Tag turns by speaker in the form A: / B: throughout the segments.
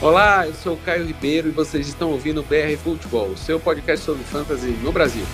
A: Olá, eu sou o Caio Ribeiro e vocês estão ouvindo o BR Futebol, o seu podcast sobre fantasy no Brasil.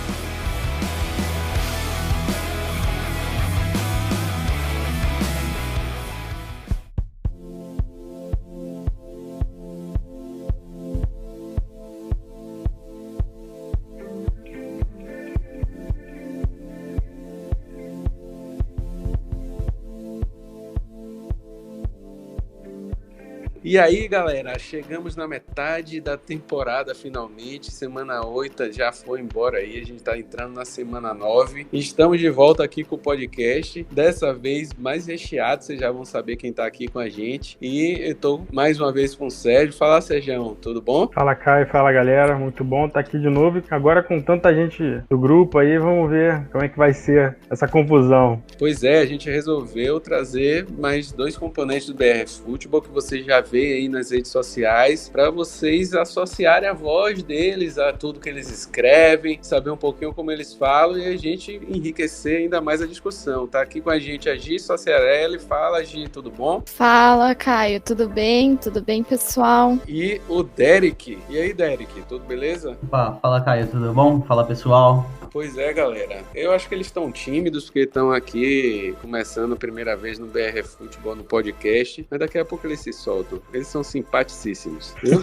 A: E aí, galera, chegamos na metade da temporada finalmente, semana 8 já foi embora aí, a gente tá entrando na semana 9, estamos de volta aqui com o podcast, dessa vez mais recheado, vocês já vão saber quem tá aqui com a gente, e eu tô mais uma vez com o Sérgio. Fala, Sérgio, tudo bom?
B: Fala, Caio, fala, galera, muito bom estar aqui de novo, agora com tanta gente do grupo aí, vamos ver como é que vai ser essa confusão.
A: Pois é, a gente resolveu trazer mais dois componentes do BR Futebol que vocês já vê aí nas redes sociais, para vocês associarem a voz deles a tudo que eles escrevem, saber um pouquinho como eles falam e a gente enriquecer ainda mais a discussão. Tá aqui com a gente a Gi Sociarelli. Fala, Gi, tudo bom?
C: Fala, Caio, tudo bem? Tudo bem, pessoal?
A: E o Derek. E aí, Derek, tudo beleza?
D: Opa, fala, Caio, tudo bom? Fala, pessoal.
A: Pois é, galera. Eu acho que eles estão tímidos porque estão aqui começando a primeira vez no BR Futebol no podcast, mas daqui a pouco eles se soltam. Eles são simpaticíssimos, viu?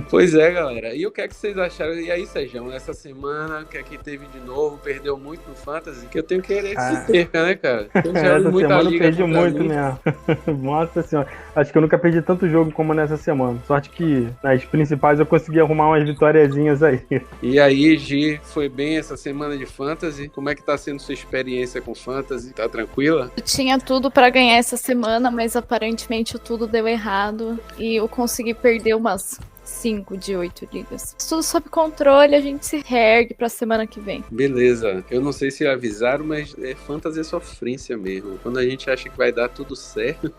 A: Pois é, galera. E o que é que vocês acharam? E aí, Sérgio, essa semana, o que é que teve de novo? Perdeu muito no Fantasy? Que eu tenho que querer que se perca, né, cara? Eu já
B: essa
A: muita
B: semana eu
A: liga
B: perdi muito mesmo. Nossa senhora. Acho que eu nunca perdi tanto jogo como nessa semana. Sorte que nas principais eu consegui arrumar umas vitóriazinhas aí.
A: E aí, Gi, foi bem essa semana de Fantasy? Como é que tá sendo sua experiência com Fantasy? Tá tranquila?
C: Eu tinha tudo pra ganhar essa semana, mas aparentemente tudo deu errado e eu consegui perder umas 5 de 8 ligas. Tudo sob controle, a gente se reergue pra semana que vem.
A: Beleza. Eu não sei se avisaram, mas Fantasy é sofrência mesmo. Quando a gente acha que vai dar tudo certo,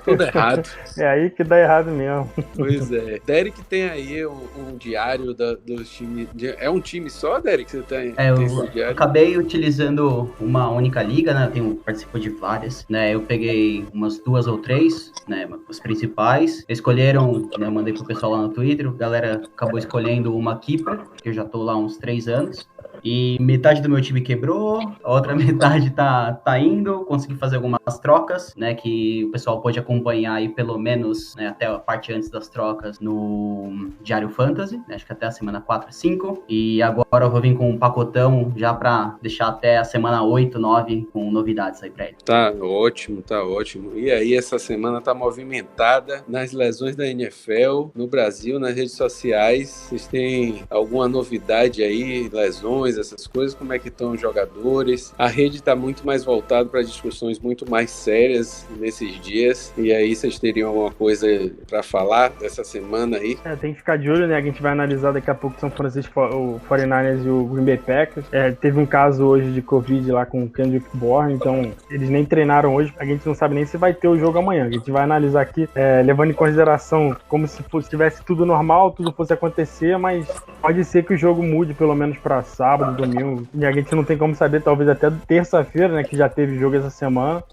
A: tudo errado.
B: É aí que dá errado mesmo.
A: Pois é. Derek tem aí um diário dos times. É um time só, Derek? Você tem esse diário?
D: Acabei utilizando uma única liga, né? Participo de várias, né? Eu peguei umas 2 ou 3, né? As principais. Escolheram, né? Eu mandei pro pessoal lá no Twitter. A galera acabou escolhendo uma keeper, que eu já tô lá há uns 3 anos. E metade do meu time quebrou, a outra metade tá indo. Consegui fazer algumas trocas, né? Que o pessoal pode acompanhar aí pelo menos, né, até a parte antes das trocas no Diário Fantasy, né, acho que até a semana 4, 5. E agora eu vou vir com um pacotão já pra deixar até a semana 8, 9 com novidades aí pra ele.
A: Tá ótimo, tá ótimo. E aí, essa semana tá movimentada nas lesões da NFL no Brasil, nas redes sociais. Vocês têm alguma novidade aí, lesões, essas coisas? Como é que estão os jogadores? A rede tá muito mais voltada para discussões muito mais sérias nesses dias. E aí, vocês teriam alguma coisa para falar dessa semana aí?
B: Tem que ficar de olho, né? A gente vai analisar daqui a pouco São Francisco, o 49ers e o Green Bay Packers. Teve um caso hoje de Covid lá com o Kendrick Bourne, então eles nem treinaram hoje. A gente não sabe nem se vai ter o jogo amanhã. A gente vai analisar aqui, levando em consideração como se tivesse tudo normal, tudo fosse acontecer, mas pode ser que o jogo mude pelo menos para sábado, domingo. E a gente não tem como saber, talvez até terça-feira, né? Que já teve jogo essa semana.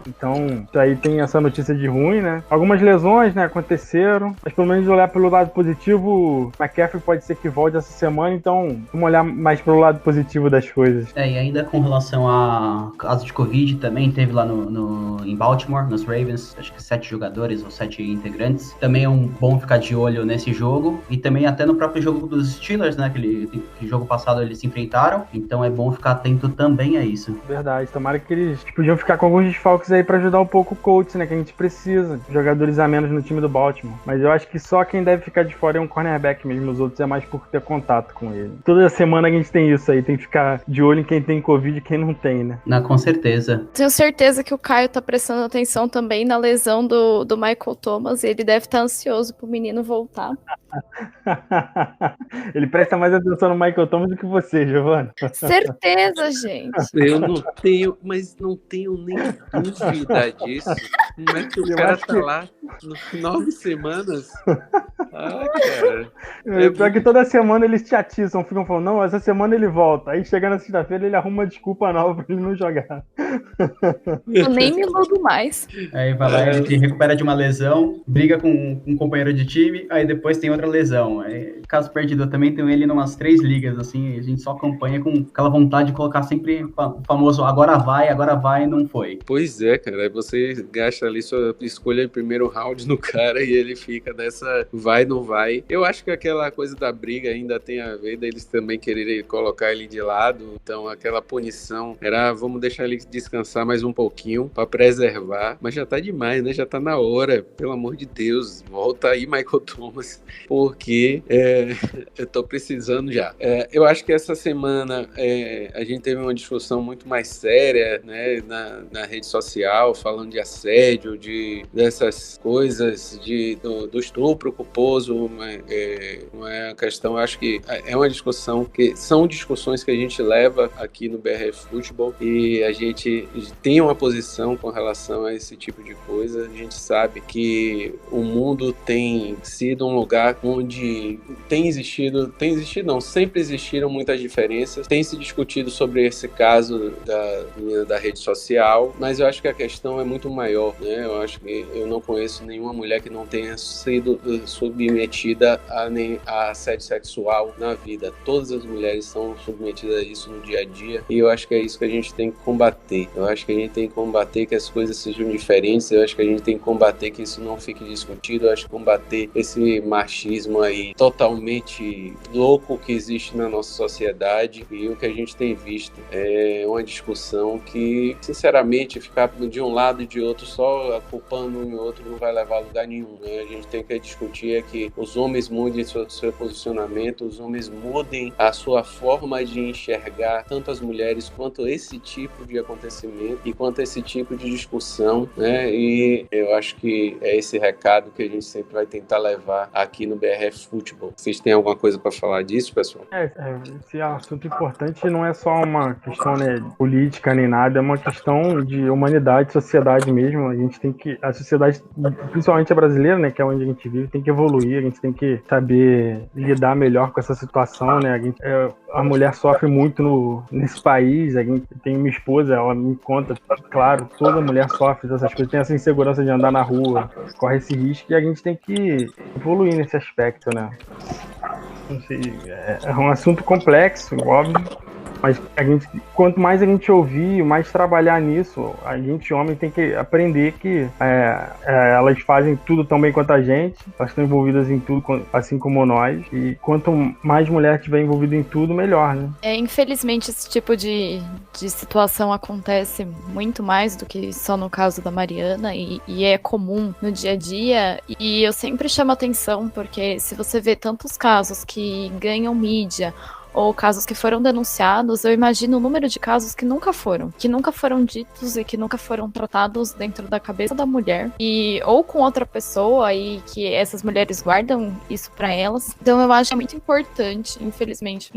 B: Então, aí tem essa notícia de ruim, né? Algumas lesões, né, aconteceram, mas pelo menos olhar pelo lado positivo, McCaffrey pode ser que volte essa semana, então vamos olhar mais pelo lado positivo das coisas.
D: E ainda com relação a caso de Covid, também teve lá em Baltimore, nos Ravens, acho que 7 jogadores ou 7 integrantes. Também é bom ficar de olho nesse jogo, e também até no próprio jogo dos Steelers, né, que jogo passado eles se enfrentaram, então é bom ficar atento também a isso.
B: Verdade, tomara que eles podiam ficar com alguns desfalques aí pra ajudar um pouco o coach, né, que a gente precisa, jogadores a menos no time do Baltimore. Mas eu acho que só quem deve ficar de fora é um cornerback mesmo, os outros é mais por ter contato com ele. Toda semana a gente tem isso aí, tem que ficar de olho em quem tem Covid e quem não tem, né?
D: Não, com certeza.
C: Tenho certeza que o Caio tá prestando atenção também na lesão do Michael Thomas, e ele deve estar ansioso pro menino voltar.
B: Ele presta mais atenção no Michael Thomas do que você, Giovana.
C: Certeza, gente.
A: Eu não tenho, mas não tenho nem dúvida disso. Como é que o cara tá lá 9 semanas Cara.
B: Pior que toda semana eles te atiçam, ficam falando, não, essa semana ele volta. Aí chega na sexta-feira ele arruma uma desculpa nova pra ele não jogar.
C: Eu nem me iludo mais.
D: Aí vai lá, ele recupera de uma lesão, briga com um companheiro de time, aí depois tem outra lesão. Aí, caso perdido, eu também tenho ele em umas 3 ligas, assim, a gente só acompanha com aquela vontade de colocar sempre o famoso agora vai, não foi.
A: Pois é, cara, aí você gasta ali sua escolha em primeiro round no cara e ele fica nessa vai, não vai. Eu acho que aquela coisa da briga ainda tem a ver deles também quererem colocar ele de lado, então aquela punição era vamos deixar ele descansar mais um pouquinho pra preservar, mas já tá demais, né? Já tá na hora, pelo amor de Deus, volta aí Michael Thomas, porque eu tô precisando já. Eu acho que essa semana a gente teve uma discussão muito mais séria, né, na rede social, falando de assédio, dessas coisas, do estupro culposo, não é uma questão, eu acho que é uma discussão que são discussões que a gente leva aqui no BRF Futebol e a gente tem uma posição com relação a esse tipo de coisa. A gente sabe que o mundo tem sido um lugar onde sempre existiram muitas diferenças, tem se discutido sobre esse caso da menina da rede social, mas eu acho que a questão é muito maior, né? Eu acho que eu não conheço nenhuma mulher que não tenha sido submetida a assédio sexual na vida. Todas as mulheres são submetidas a isso no dia a dia e eu acho que é isso que a gente tem que combater. Eu acho que a gente tem que combater que as coisas sejam diferentes, eu acho que a gente tem que combater que isso não fique discutido, eu acho que combater esse machismo aí totalmente louco que existe na nossa sociedade e o que a gente tem visto é uma discussão que, sinceramente, ficar de um lado e de outro só culpando um e outro não vai levar a lugar nenhum, né? A gente tem que discutir que os homens mudem seu posicionamento, os homens mudem a sua forma de enxergar tanto as mulheres quanto esse tipo de acontecimento e quanto esse tipo de discussão, né? E eu acho que é esse recado que a gente sempre vai tentar levar aqui no BRF Futebol. Vocês têm alguma coisa para falar disso, pessoal?
B: Esse assunto importante não é só uma questão, né, política nem nada, é uma questão de humanidade, sociedade mesmo. A sociedade, principalmente a brasileira, né, que é onde a gente vive, tem que evoluir, a gente tem que saber lidar melhor com essa situação, né? A mulher sofre muito nesse país. A gente tem minha esposa, ela me conta, claro, toda mulher sofre dessas coisas, tem essa insegurança de andar na rua, corre esse risco, e a gente tem que evoluir nesse aspecto, né? Não sei, é um assunto complexo, óbvio, mas quanto mais a gente ouvir, mais trabalhar nisso, a gente, homem, tem que aprender que elas fazem tudo tão bem quanto a gente, elas estão envolvidas em tudo, assim como nós, e quanto mais mulher estiver envolvida em tudo, melhor, né?
C: Infelizmente, esse tipo de situação acontece muito mais do que só no caso da Mariana, e é comum no dia a dia, e eu sempre chamo atenção, porque se você vê tantos casos que ganham mídia, ou casos que foram denunciados, eu imagino o número de casos que nunca foram ditos e que nunca foram tratados dentro da cabeça da mulher, ou com outra pessoa, e que essas mulheres guardam isso pra elas. Então eu acho que é muito importante, infelizmente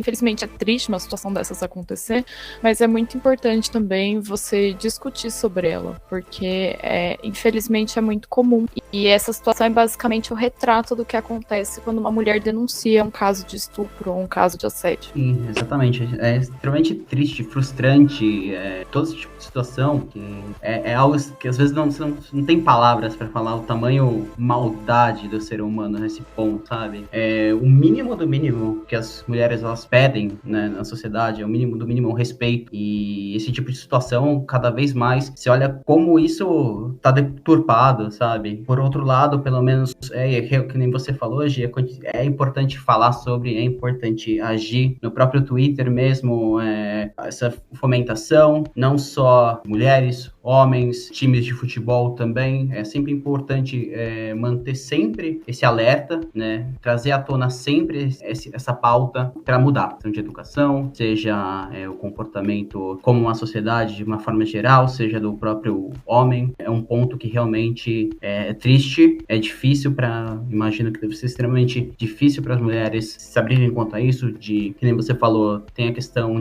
C: é triste uma situação dessas acontecer, mas é muito importante também você discutir sobre ela, porque infelizmente é muito comum, e essa situação é basicamente o retrato do que acontece quando uma mulher denuncia um caso de estupro ou um caso de assédio.
D: Sim, exatamente. É extremamente triste, frustrante, todo esse tipo de situação, que é algo que às vezes não tem palavras para falar o tamanho maldade do ser humano nesse ponto, sabe? O mínimo do mínimo que as mulheres elas pedem, né, na sociedade, é o mínimo do mínimo, o respeito. E esse tipo de situação, cada vez mais, você olha como isso tá deturpado, sabe? Por outro lado, pelo menos, que nem você falou hoje, é importante falar sobre, é importante agir. No próprio Twitter mesmo, essa fomentação, não só mulheres, homens, times de futebol também, é sempre importante manter sempre esse alerta, né? Trazer à tona sempre essa pauta para mudar, seja de educação, seja o comportamento como uma sociedade de uma forma geral, seja do próprio homem. É um ponto que realmente é triste, é difícil imagino que deve ser extremamente difícil para as mulheres se abrirem quanto a isso, de que nem você falou, tem a questão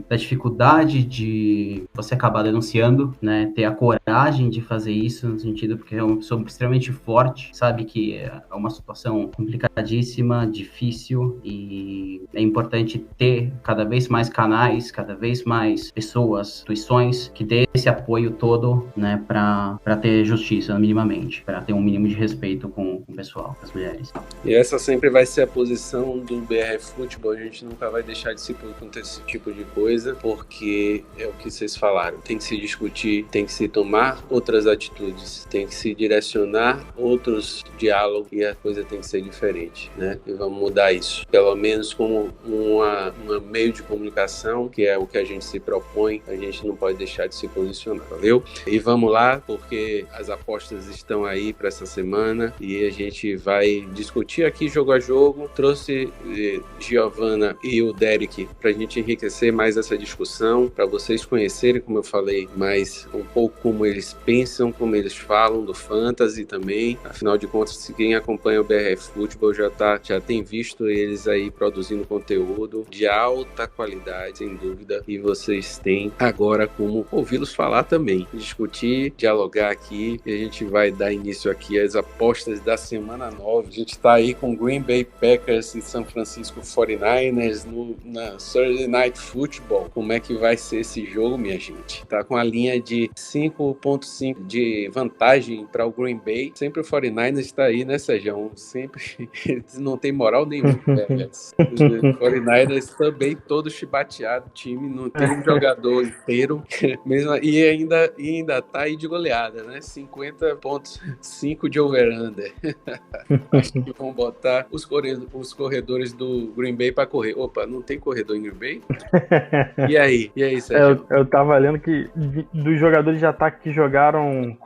D: da dificuldade de você acabar denunciando, né? Ter a coragem de fazer isso, no sentido porque é uma pessoa extremamente forte, sabe que é uma situação complicadíssima, difícil, e é importante ter cada vez mais canais, cada vez mais pessoas, instituições que dê esse apoio todo, né, para ter justiça minimamente, para ter um mínimo de respeito com o pessoal, com as mulheres.
A: E essa sempre vai ser a posição do BR Futebol. A gente nunca vai deixar de se acontecer esse tipo de coisa, porque é o que vocês falaram. Tem que se discutir, tem que se tomar outras atitudes, tem que se direcionar outros diálogos e a coisa tem que ser diferente, né? E vamos mudar isso. Pelo menos como um meio de comunicação, que é o que a gente se propõe, a gente não pode deixar de se posicionar, valeu? E vamos lá, porque as apostas estão aí para essa semana e a gente vai discutir aqui jogo a jogo. Trouxe Giovana e o Derek para a gente enriquecer mais essa discussão, para vocês conhecerem, como eu falei, mais um pouco como eles pensam, como eles falam do fantasy também. Afinal de contas, quem acompanha o BR Futebol já tem visto eles aí produzindo conteúdo de alta qualidade, sem dúvida, e vocês têm agora como ouvi-los falar também, discutir, dialogar aqui, e a gente vai dar início aqui às apostas da semana 9. A gente está aí com Green Bay Packers e San Francisco 49ers na Thursday Night Football. Como é que vai ser esse jogo, minha gente? Tá com a linha de 5.5 de vantagem para o Green Bay. Sempre o 49ers está aí, né, Sérgio? Sempre não tem moral nenhuma. Os 49ers também todo chibateado, time não tem um jogador inteiro mesmo, e ainda tá aí de goleada, né? 50.5 de over-under. Acho que vão botar os corredores do Green Bay para correr. Opa, não tem corredor em Green Bay? E aí, Sérgio?
B: Eu tava lendo que dos jogadores de ataque que jogaram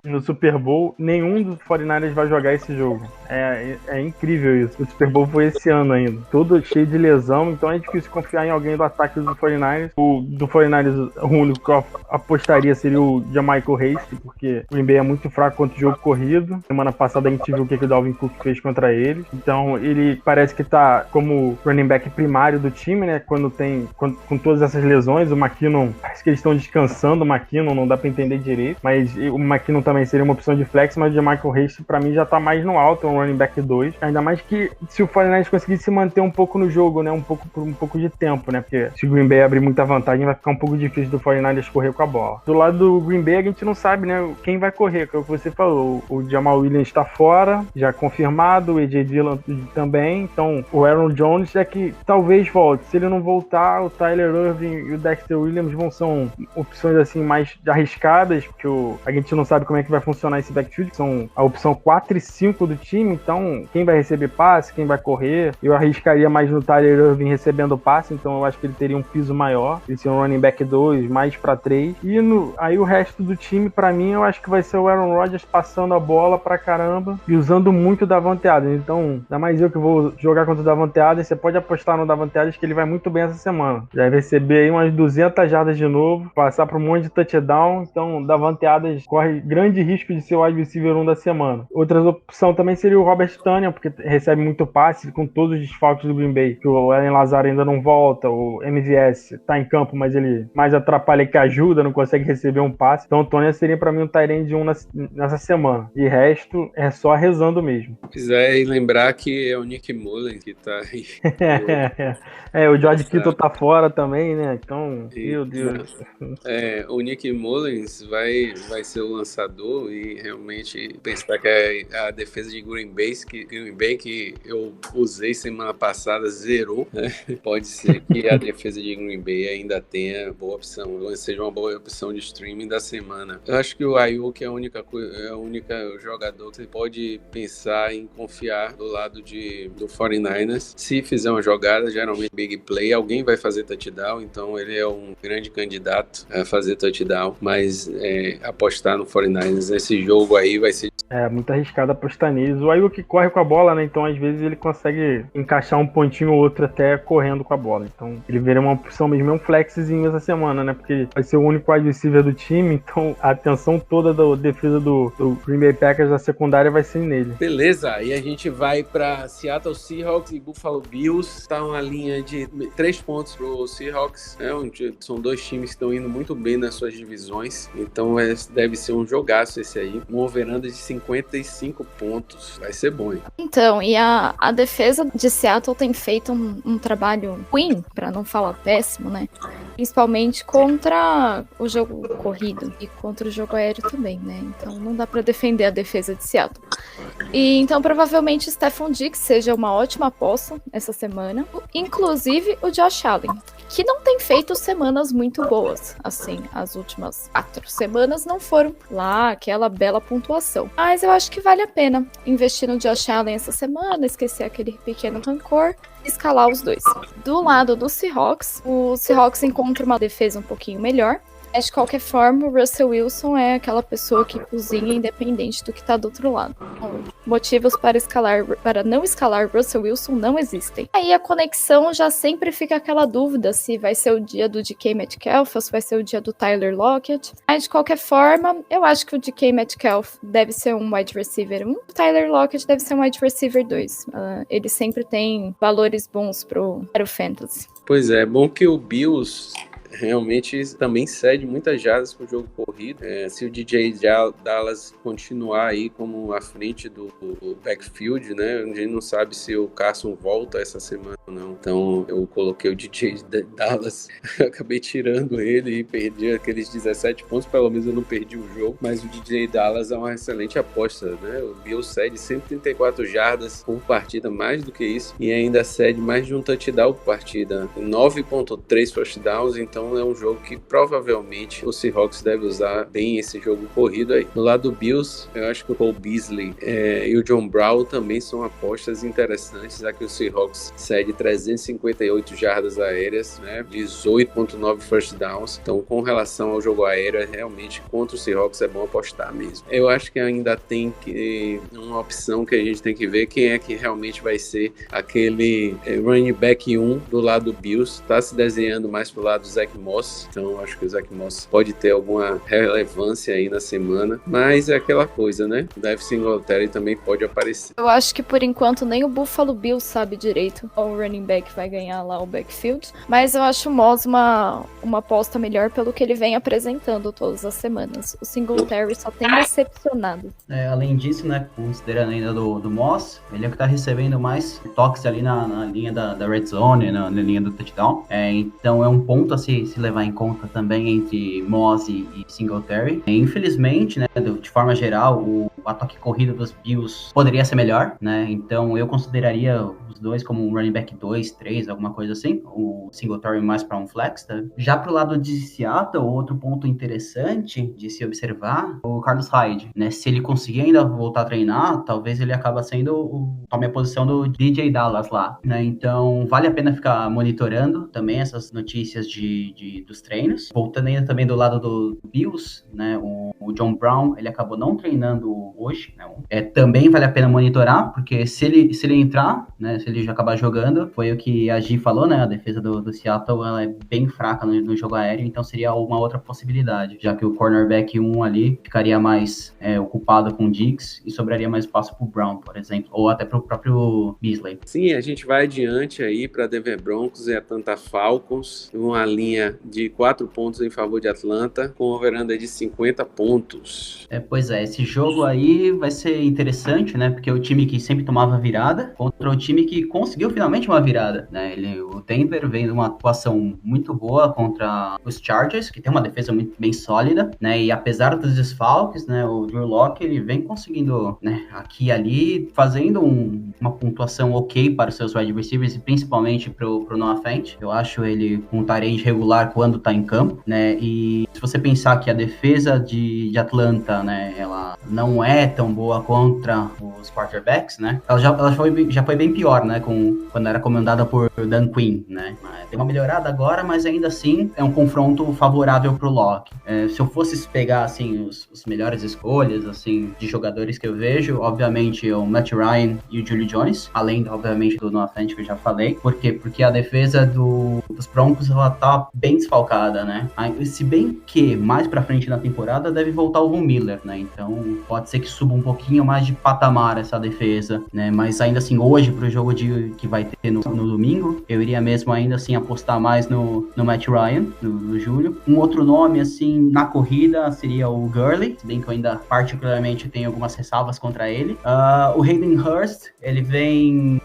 B: no Super Bowl, nenhum dos 49ers vai jogar esse jogo. É incrível isso. O Super Bowl foi esse ano ainda. Todo cheio de lesão, então é difícil confiar em alguém do ataque do 49ers. Do 49ers, o único que eu apostaria seria o Jamaica Hasty, porque o Green Bay é muito fraco contra o jogo corrido. Semana passada a gente viu o que o Dalvin Cook fez contra eles. Então ele parece que tá como running back primário do time, né? Com todas essas lesões, o McKinnon, parece que eles estão descansando o McKinnon, não dá pra entender direito. Mas o McKinnon também seria uma opção de flex, mas o Jamaica Hasty pra mim já tá mais no alto, um running back 2. Ainda mais que se o 49ers conseguir se manter um pouco no jogo, né? Por um pouco de tempo, né? Porque se o Green Bay abrir muita vantagem, vai ficar um pouco difícil do 49ers correr com a bola. Do lado do Green Bay, a gente não sabe, né? Quem vai correr, que é o que você falou. O Jamal Williams está fora, já confirmado, o AJ Dillon também. Então, o Aaron Jones é que talvez volte. Se ele não voltar, o Tyler Irving e o Dexter Williams são opções assim mais arriscadas, porque a gente não sabe como é que vai funcionar esse backfield, que são a opção 4 e 5 do time. Então, quem vai receber passe, quem vai correr. Eu arriscaria mais no Tyler Irving recebendo passe, então eu acho que ele teria um piso maior. Ele seria um running back 2, mais pra 3. E aí o resto do time, pra mim, eu acho que vai ser o Aaron Rodgers passando a bola pra caramba e usando muito o Davante Adams. Então, ainda mais eu que vou jogar contra o Davante Adams, você pode apostar no Davante Adams que ele vai muito bem essa semana. Já vai receber aí umas 200 jardas de novo, passar por um monte de touchdown. Então, o Davante Adams corre grande risco de ser o wide receiver 1 da semana. Outra opção também seria o Robert Tonyan, porque recebe muito passe com todos os desfalques do Green Bay, que o Allen Lazard ainda não volta, o MVS tá em campo, mas ele mais atrapalha que ajuda, não consegue receber um passe. Então o Tonyan seria pra mim um tight end 1 nessa semana. De resto, é só rezando mesmo.
A: Quiser lembrar que é o Nick Mullens que tá aí.
B: O George Kittle tá fora também, né? Então, meu Deus.
A: O Nick Mullens vai ser o lançador e realmente pensar que a defesa de Green Bay que eu usei semana passada zerou, né? Pode ser que a defesa de Green Bay ainda tenha boa opção, seja uma boa opção de streaming da semana. Eu acho que o Ayuk é a única jogador que você pode pensar em confiar do lado do 49ers. Se fizer uma jogada, geralmente big play, alguém vai fazer touchdown, então ele é um grande candidato a fazer touchdown, mas apostar no 49ers nesse jogo aí vai ser...
B: muito arriscado apostar neles. O Ayuk corre com a bola, né? Então às vezes ele consegue encaixar um pontinho ou outro até correndo com a bola. Então ele veria uma opção mesmo, um flexzinho essa semana, né? Porque vai ser o único wide receiver do time, então a atenção toda da defesa do Green Bay Packers, da secundária, vai ser nele.
A: Beleza, e a gente vai para Seattle Seahawks e Buffalo Bills. Bills tá uma linha de 3 pontos pro Seahawks, né? São dois times que estão indo muito bem nas suas divisões, então deve ser um jogaço esse aí. Um over-under de 55 pontos, vai ser bom, hein?
C: Então, e a defesa de Seattle tem feito um trabalho ruim, pra não falar péssimo, né? Principalmente contra o jogo corrido e contra o jogo aéreo também, né? Então não dá pra defender a defesa de Seattle. E então provavelmente Stephon Diggs seja uma ótima aposta essa semana. Inclusive o Josh Allen, que não tem feito semanas muito boas. Assim, as últimas 4 semanas não foram lá aquela bela pontuação. Mas eu acho que vale a pena investir no Josh Allen essa semana, esquecer aquele pequeno rancor, escalar os dois. Do lado do Seahawks, o Seahawks encontra uma defesa um pouquinho melhor. Mas de qualquer forma, o Russell Wilson é aquela pessoa que cozinha independente do que tá do outro lado. Então, motivos para não escalar Russell Wilson não existem. Aí a conexão já sempre fica aquela dúvida se vai ser o dia do DK Metcalf ou se vai ser o dia do Tyler Lockett. Mas de qualquer forma, eu acho que o DK Metcalf deve ser um wide receiver 1, o Tyler Lockett deve ser um wide receiver 2. Ele sempre tem valores bons para o fantasy.
A: Pois é bom que o Bills realmente também cede muitas jardas para o jogo corrido. Se o DJ Dallas continuar aí como à frente do backfield, né? A gente não sabe se o Carson volta essa semana ou não. Então eu coloquei o DJ Dallas, acabei tirando ele e perdi aqueles 17 pontos. Pelo menos eu não perdi o jogo, mas o DJ Dallas é uma excelente aposta, né? O Bills cede 134 jardas por partida, mais do que isso, e ainda cede mais de um touchdown por partida, 9.3 first downs. Então é um jogo que provavelmente o Seahawks deve usar bem esse jogo corrido aí. Do lado do Bills, eu acho que o Cole Beasley e o John Brown também são apostas interessantes, já que o Seahawks cede 358 jardas aéreas, né, 18.9 first downs. Então, com relação ao jogo aéreo, realmente contra o Seahawks é bom apostar mesmo. Eu acho que ainda tem uma opção que a gente tem que ver quem é que realmente vai ser aquele running back 1 do lado do Bills. Tá se desenhando mais pro lado do Zach Moss, então acho que o Zach Moss pode ter alguma relevância aí na semana, mas é aquela coisa, né? O Devin Singletary também pode aparecer.
C: Eu acho que por enquanto nem o Buffalo Bills sabe direito qual o running back vai ganhar lá o backfield, mas eu acho o Moss uma aposta melhor pelo que ele vem apresentando todas as semanas. O Singletary só tem decepcionado.
D: Além disso, né, considerando ainda do Moss, ele é que tá recebendo mais toques ali na linha da red zone, na linha do touchdown, então é um ponto a se levar em conta também entre Moss e Singletary. Infelizmente, né, de forma geral, o ataque corrido dos Bills poderia ser melhor, né, então eu consideraria os dois como um running back 2, 3, alguma coisa assim, o Singletary mais para um flex, tá? Já pro lado de Seattle, outro ponto interessante de se observar, o Carlos Hyde, né, se ele conseguir ainda voltar a treinar, talvez ele acaba tome a posição do DJ Dallas lá, né, então vale a pena ficar monitorando também essas notícias dos treinos. Voltando ainda também do lado do Bills, né, o John Brown, ele acabou não treinando hoje, né, também vale a pena monitorar, porque se ele entrar, né, se ele já acabar jogando, foi o que a Gi falou, né, a defesa do Seattle, ela é bem fraca no jogo aéreo, então seria uma outra possibilidade, já que o cornerback 1 ali ficaria mais ocupado com o Diggs e sobraria mais espaço pro Brown, por exemplo, ou até pro próprio Beasley.
A: Sim, a gente vai adiante aí para Denver Broncos e Atlanta Falcons, uma linha de 4 pontos em favor de Atlanta, com over-under de 50 pontos.
D: Pois é, esse jogo aí vai ser interessante, né, porque é o time que sempre tomava virada contra o time que conseguiu finalmente uma virada, né, o Denver vem de uma atuação muito boa contra os Chargers, que tem uma defesa muito bem sólida, né, e apesar dos desfalques, né, o Drew Lock, ele vem conseguindo, né, aqui e ali, fazendo uma pontuação ok para os seus wide receivers e principalmente pro Noah Fant. Eu acho ele um tight end regular quando tá em campo, né, e se você pensar que a defesa de Atlanta, né, ela não é tão boa contra os quarterbacks, né, ela já foi bem pior, né, quando era comandada por Dan Quinn, né, Tem uma melhorada agora, mas ainda assim é um confronto favorável pro Locke. Se eu fosse pegar, assim, os melhores escolhas, assim, de jogadores que eu vejo, obviamente o Matt Ryan e o Julio Jones, além, obviamente, do Noah Fant, que eu já falei. Por quê? Porque a defesa dos Broncos, ela tá bem desfalcada, né? Se bem que mais pra frente na temporada deve voltar o Von Miller, né? Então pode ser que suba um pouquinho mais de patamar essa defesa, né? Mas ainda assim, hoje, pro jogo que vai ter no domingo, eu iria mesmo ainda assim apostar mais no Matt Ryan, no Júlio. Um outro nome, assim, na corrida seria o Gurley, se bem que eu ainda particularmente tenho algumas ressalvas contra ele. O Hayden Hurst, ele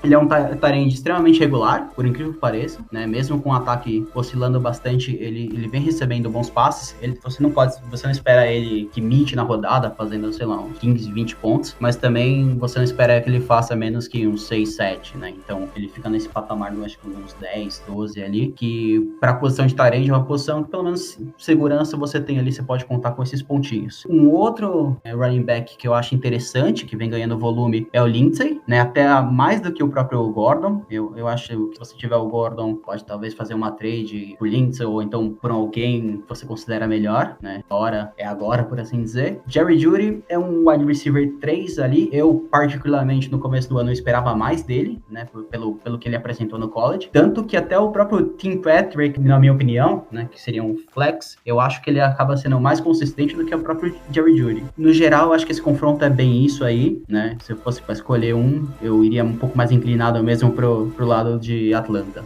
D: é um tight end extremamente regular, por incrível que pareça, né? Mesmo com o ataque oscilando bastante, ele vem recebendo bons passes. Você não espera ele que mite na rodada, fazendo, sei lá, uns 15, 20 pontos, mas também você não espera que ele faça menos que uns 6, 7, né? Então ele fica nesse patamar, eu acho que uns 10, 12 ali, que pra posição de tight end é uma posição que pelo menos segurança você tem ali, você pode contar com esses pontinhos. Um outro running back que eu acho interessante, que vem ganhando volume, é o Lindsay, né? Até mais do que o próprio Gordon. Eu acho que se você tiver o Gordon, pode talvez fazer uma trade por Lindsay, ou então por alguém que você considera melhor, né? Agora, por assim dizer. Jerry Jeudy é um wide receiver 3 ali. Eu, particularmente, no começo do ano, eu esperava mais dele, né? Pelo que ele apresentou no college. Tanto que até o próprio Tim Patrick, na minha opinião, né? Que seria um flex, eu acho que ele acaba sendo mais consistente do que o próprio Jerry Jeudy. No geral, eu acho que esse confronto é bem isso aí, né? Se eu fosse para escolher um, eu iria um pouco mais inclinado mesmo pro lado de Atlanta.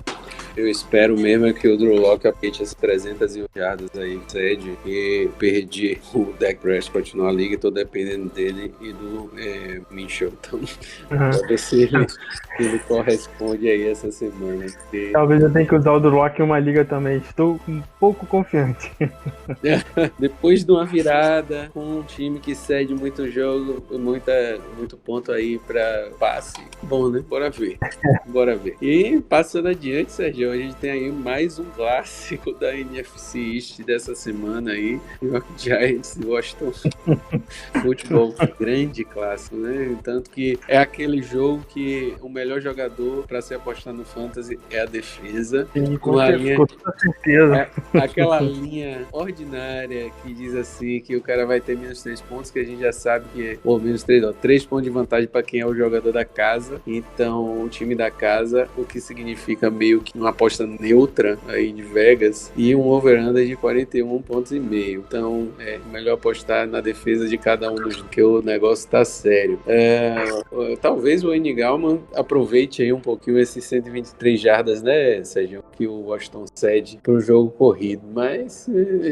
A: Eu espero mesmo que o Drew Lock apete as 300 jardas aí, cede, e perdi o Dak Prescott na liga, tô dependendo dele e do Minshew. Então, pra ver se ele corresponde aí essa semana. Porque...
B: Talvez eu tenha que usar o Drew Lock em uma liga também, estou um pouco confiante.
A: Depois de uma virada com um time que cede muito jogo, muito ponto aí pra passe, bom, né? Bora ver. E passando adiante, Sérgio, a gente tem aí mais um clássico da NFC East dessa semana aí, New York Giants e Washington Football, grande clássico, né? Tanto que é aquele jogo que o melhor jogador para se apostar no Fantasy é a defesa.
B: Sim, com certeza.
A: Aquela linha ordinária que diz assim que o cara vai ter menos 3 pontos, que a gente já sabe que é, ou menos 3 pontos de vantagem para quem é o jogador da casa. Então, o time da casa, o que significa meio que uma aposta neutra aí de Vegas e um over-under de 41,5 pontos. Então, é melhor apostar na defesa de cada um dos, que o negócio tá sério. Talvez o Wayne Gallman aproveite aí um pouquinho esses 123 jardas, né, Sérgio, que o Washington cede pro jogo corrido, mas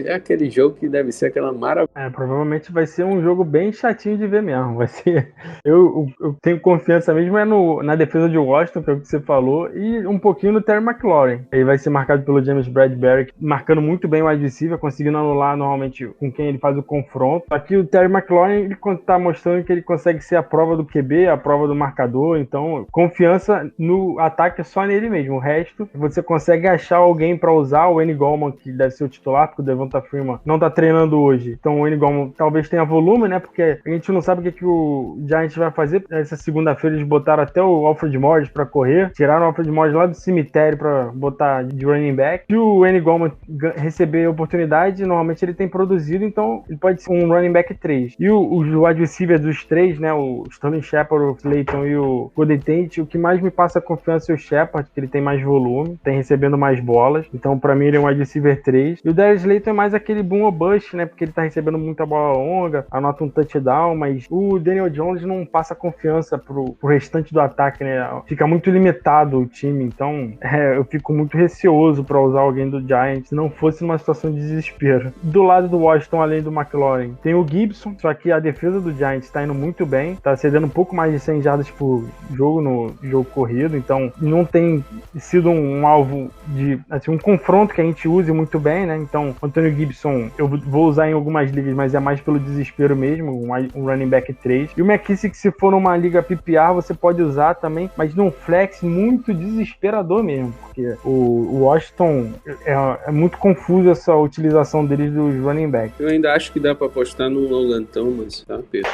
A: é aquele jogo que deve ser aquela maravilha.
B: Provavelmente vai ser um jogo bem chatinho de ver mesmo. Vai ser. Eu tenho confiança mesmo na defesa de Washington, que é o que você falou, e um pouquinho no Terry McLaurin. Ele vai ser marcado pelo James Bradbury, marcando muito bem o wide receiver, conseguindo anular normalmente com quem ele faz o confronto. Aqui o Terry McLaurin, ele tá mostrando que ele consegue ser a prova do QB, a prova do marcador, então confiança no ataque é só nele mesmo. O resto, você consegue achar alguém para usar. O Wayne Gallman, que deve ser o titular, porque o Devonta Freeman não tá treinando hoje. Então o Wayne Gallman talvez tenha volume, né? Porque a gente não sabe o que o Giants vai fazer. Essa segunda-feira eles botaram até o Alfred Morris para correr, tiraram o Alfred Morris lá do cemitério para botar de running back. Se o Wayne Gallman receber oportunidade, normalmente ele tem produzido, então ele pode ser um running back 3. E os wide receivers dos 3, né, o Sterling Shepard, o Clayton e o Golden Tate, o que mais me passa confiança é o Shepard, que ele tem mais volume, tem recebendo mais bolas, então pra mim ele é um wide receiver 3. E o Darius Slayton é mais aquele boom or bust, né, porque ele tá recebendo muita bola longa, anota um touchdown, mas o Daniel Jones não passa confiança pro restante do ataque, né, fica muito limitado o time, então eu fico muito receoso para usar alguém do Giants se não fosse numa situação de desespero. Do lado do Washington, além do McLaurin, tem o Gibson, só que a defesa do Giants está indo muito bem, tá cedendo um pouco mais de 100 jardas por jogo no jogo corrido, então não tem sido um alvo de, assim, um confronto que a gente use muito bem, né? Então, o Antonio Gibson eu vou usar em algumas ligas, mas é mais pelo desespero mesmo, um running back 3. E o McKissick, se for numa liga PPR, você pode usar também, mas num flex muito desesperador mesmo, porque o Washington é muito confuso essa utilização deles dos running backs.
A: Eu ainda acho que dá para apostar no Logan Thomas, tá, Pedro?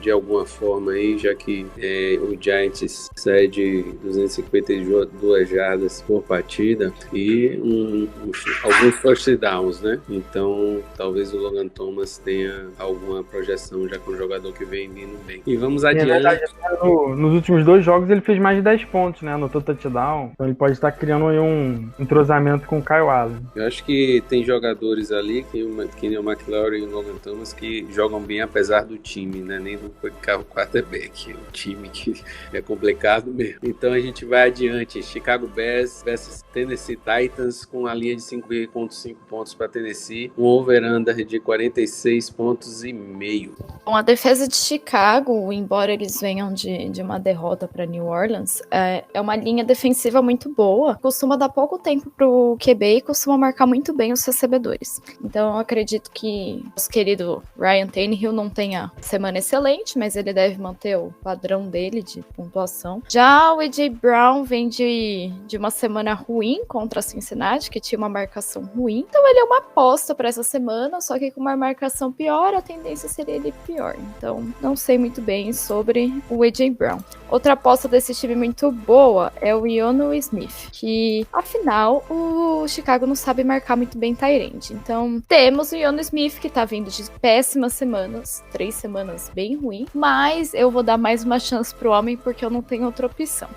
A: de alguma forma aí, já que o Giants cede 252 jardas por partida e alguns first downs, né? Então, talvez o Logan Thomas tenha alguma projeção já com o jogador que vem vindo bem. E vamos adiante.
B: Na verdade, nos últimos 2 jogos ele fez mais de 10 pontos, né? Anotou touchdown. Então ele pode estar criando aí um entrosamento com o Kyle Allen.
A: Eu acho que tem jogadores ali, que nem o McLaurin e o Logan Thomas, que jogam bem apesar do time, né? Nem do quarterback. O time que é complicado mesmo. Então a gente vai adiante. Chicago Bears versus Tennessee Titans com a linha de 5,5 pontos para Tennessee. Um over-under de 46 pontos e meio.
C: Bom, a defesa de Chicago, embora eles venham de uma derrota para New Orleans, é uma linha defensiva muito boa. Costuma dar pouco tempo pro QB e costuma marcar muito bem os recebedores. Então eu acredito que o querido Ryan Tannehill não tenha semana excelente, mas ele deve manter o padrão dele de pontuação. Já o A.J. Brown vem de uma semana ruim contra a Cincinnati, que tinha uma marcação ruim. Então ele é uma aposta para essa semana, só que com uma marcação pior, a tendência seria ele pior. Então não sei muito bem sobre o A.J. Brown. Outra aposta desse time muito boa é o Iono Smith, que afinal o Chicago não sabe marcar muito bem tight end. Então temos o Iono Smith, que tá vindo de péssimas semanas, 3 semanas bem ruim, mas eu vou dar mais uma chance pro homem porque eu não tenho outra opção.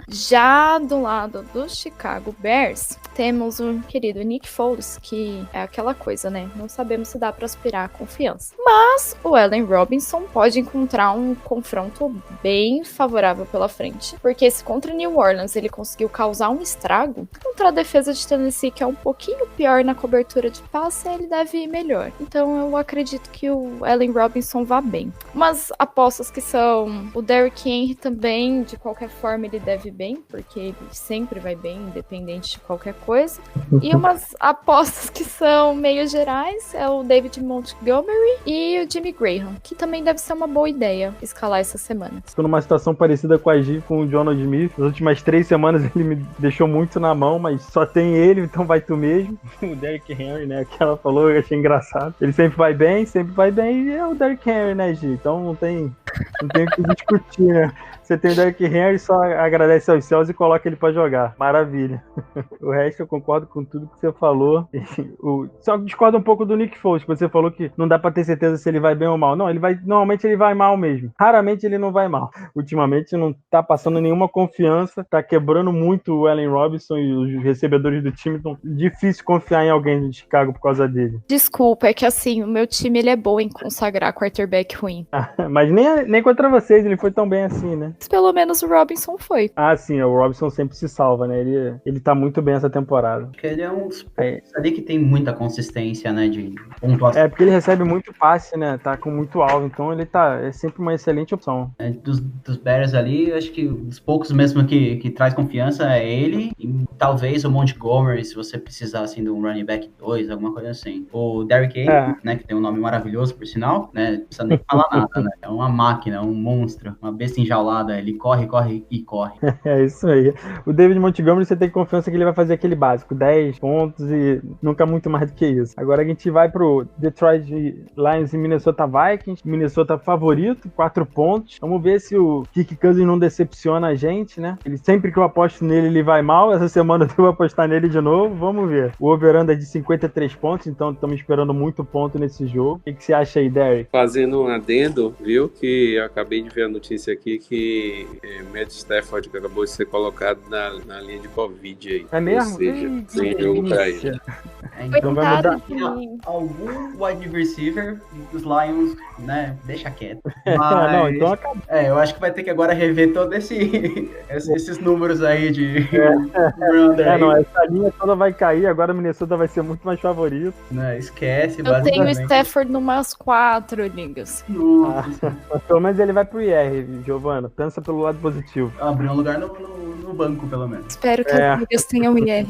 C: Já do lado do Chicago Bears, temos o querido Nick Foles, que é aquela coisa, né? Não sabemos se dá para aspirar a confiança. Mas o Allen Robinson pode encontrar um confronto bem favorável pela frente, porque se contra New Orleans ele conseguiu causar um estrago, contra a defesa de Tennessee, que é um pouquinho pior na cobertura de passe, ele deve ir melhor. Então eu acredito que o Allen Robinson vá bem. Umas apostas que são o Derrick Henry também, de qualquer forma ele deve bem, porque ele sempre vai bem, independente de qualquer coisa. E umas apostas que são meio gerais é o David Montgomery e o Jimmy Graham, que também deve ser uma boa ideia escalar essa semana.
B: Estou numa situação parecida com o Jonathan Smith. Nas últimas 3 semanas ele me deixou muito na mão, mas só tem ele, então vai tu mesmo. O Derrick Henry, né, que ela falou, eu achei engraçado. Ele sempre vai bem, e é o Derrick Henry, né, Gi? Então não tem o que discutir, né? Você tem o Derrick Henry, só agradece aos céus e coloca ele pra jogar. Maravilha. O resto eu concordo com tudo que você falou. Só discordo um pouco do Nick Foles, que você falou que não dá pra ter certeza se ele vai bem ou mal. Não, normalmente ele vai mal mesmo. Raramente ele não vai mal. Ultimamente não tá passando nenhuma confiança, tá quebrando muito o Allen Robinson e os recebedores do time. Então, difícil confiar em alguém de Chicago por causa dele.
C: Desculpa, é que assim, o meu time ele é bom em consagrar quarterback ruim.
B: Mas nem contra vocês ele foi tão bem assim, né?
C: Mas pelo menos o Robinson foi.
B: Ah, sim, o Robinson sempre se salva, né? Ele tá muito bem essa temporada.
D: Porque ele é um dos poucos ali que tem muita consistência, né, de pontuação.
B: É, porque ele recebe muito passe, né? Tá com muito alvo, então ele é sempre uma excelente opção.
D: Dos Bears ali, acho que os poucos mesmo que traz confiança é ele e talvez o Montgomery, se você precisar, assim, de um running back 2, alguma coisa assim. O Derrick Henry, né, que tem um nome maravilhoso, por sinal, né, não precisa nem falar nada, né? É uma máquina, um monstro, uma besta enjaulada, ele corre e corre.
B: É isso aí. O David Montgomery, você tem confiança que ele vai fazer aquele básico, 10 pontos e nunca muito mais do que isso. Agora a gente vai pro Detroit Lions e Minnesota Vikings. Minnesota favorito, 4 pontos. Vamos ver se o Kirk Cousins não decepciona a gente, né? Sempre que eu aposto nele, ele vai mal. Essa semana eu devo apostar nele de novo. Vamos ver. O over-under é de 53 pontos, então estamos esperando muito ponto nesse jogo. O que você acha aí, Derek?
A: Fazendo um adendo, viu? Que eu acabei de ver a notícia aqui que Matt Stafford acabou de ser colocado na linha de Covid aí.
B: É mesmo?
A: Ou seja, sem jogo pra ele.
D: Então
B: vai mudar.
D: Algum wide receiver dos Lions, né, deixa quieto.
B: Mas, não, então acabou.
D: Eu acho que vai ter que agora rever todos esses números aí de
B: não, essa linha toda vai cair, agora o Minnesota vai ser muito mais favorito.
D: Não, esquece,
C: eu tenho o Stafford numas 4 ligas.
B: Pelo menos ele vai pro IR, Giovana. Pensa pelo lado positivo.
D: Abriu um lugar no banco, pelo menos.
C: Espero que as ligas tenham IR.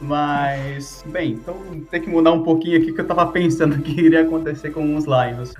D: Mas, bem, então tem que mudar um pouquinho aqui que eu tava pensando que iria acontecer com os Lions.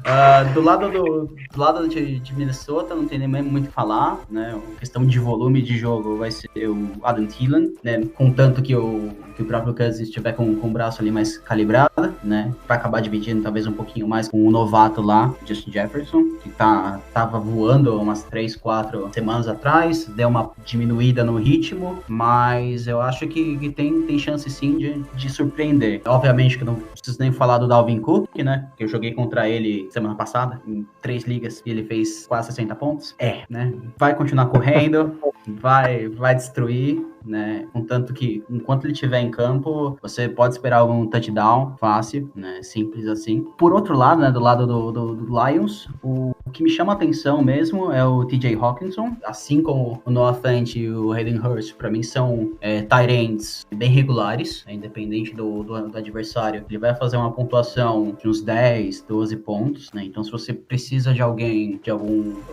D: Do lado de Minnesota não tem nem muito o que falar, né? A questão de volume de jogo vai ser o Adam Thielen, né? Contanto que o próprio Cousins estiver com o braço ali mais calibrado, né? Vai acabar dividindo talvez um pouquinho mais com o novato lá, Justin Jefferson, que tava voando umas 3, 4 semanas atrás, deu uma diminuída no ritmo, mas eu acho que tem chance sim de surpreender. Obviamente que não preciso nem falar do Dalvin Cook, né? Que eu joguei contra ele semana passada, em 3 ligas, e ele fez quase 60 pontos. Né? Vai continuar correndo, vai destruir, né? Contanto que, enquanto ele estiver em campo, você pode esperar algum touchdown fácil, né? Simples assim. Por outro lado, né? Do lado do Lions, o que me chama a atenção mesmo é o TJ Hawkinson, assim como o Noah Fant e o Hayden Hurst, para mim são tight ends bem regulares, né? Independente do adversário. Ele vai fazer uma pontuação de uns 10, 12 pontos, né? Então, se você precisa de alguém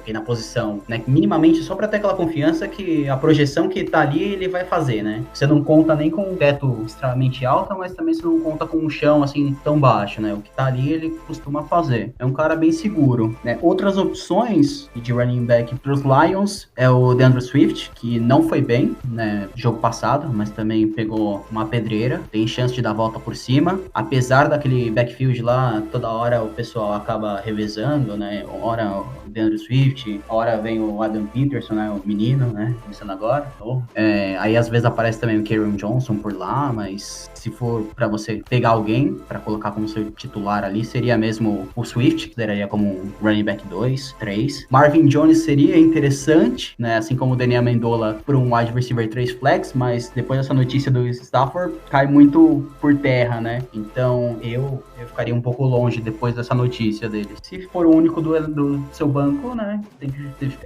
D: na posição, né? Minimamente só para ter aquela confiança que a projeção que tá ali, ele vai fazer, né? Você não conta nem com um teto extremamente alto, mas também você não conta com um chão, assim, tão baixo, né? O que tá ali, ele costuma fazer. É um cara bem seguro, né? Outras opções de running back pros Lions é o DeAndre Swift, que não foi bem, né? Jogo passado, mas também pegou uma pedreira. Tem chance de dar a volta por cima. Apesar daquele backfield lá, toda hora o pessoal acaba revezando, né? Hora o DeAndre Swift, hora vem o Adam Peterson, né? O menino, né? Começando agora, novo. Aí às vezes aparece também o Kerryon Johnson por lá, mas se for para você pegar alguém para colocar como seu titular ali, seria mesmo o Swift, que daria como um running back 2, 3. Marvin Jones seria interessante, né? Assim como o Daniel Amendola por um wide receiver 3 flex, mas depois dessa notícia do Stafford, cai muito por terra, né? Então eu ficaria um pouco longe depois dessa notícia dele. Se for o único do seu banco, né?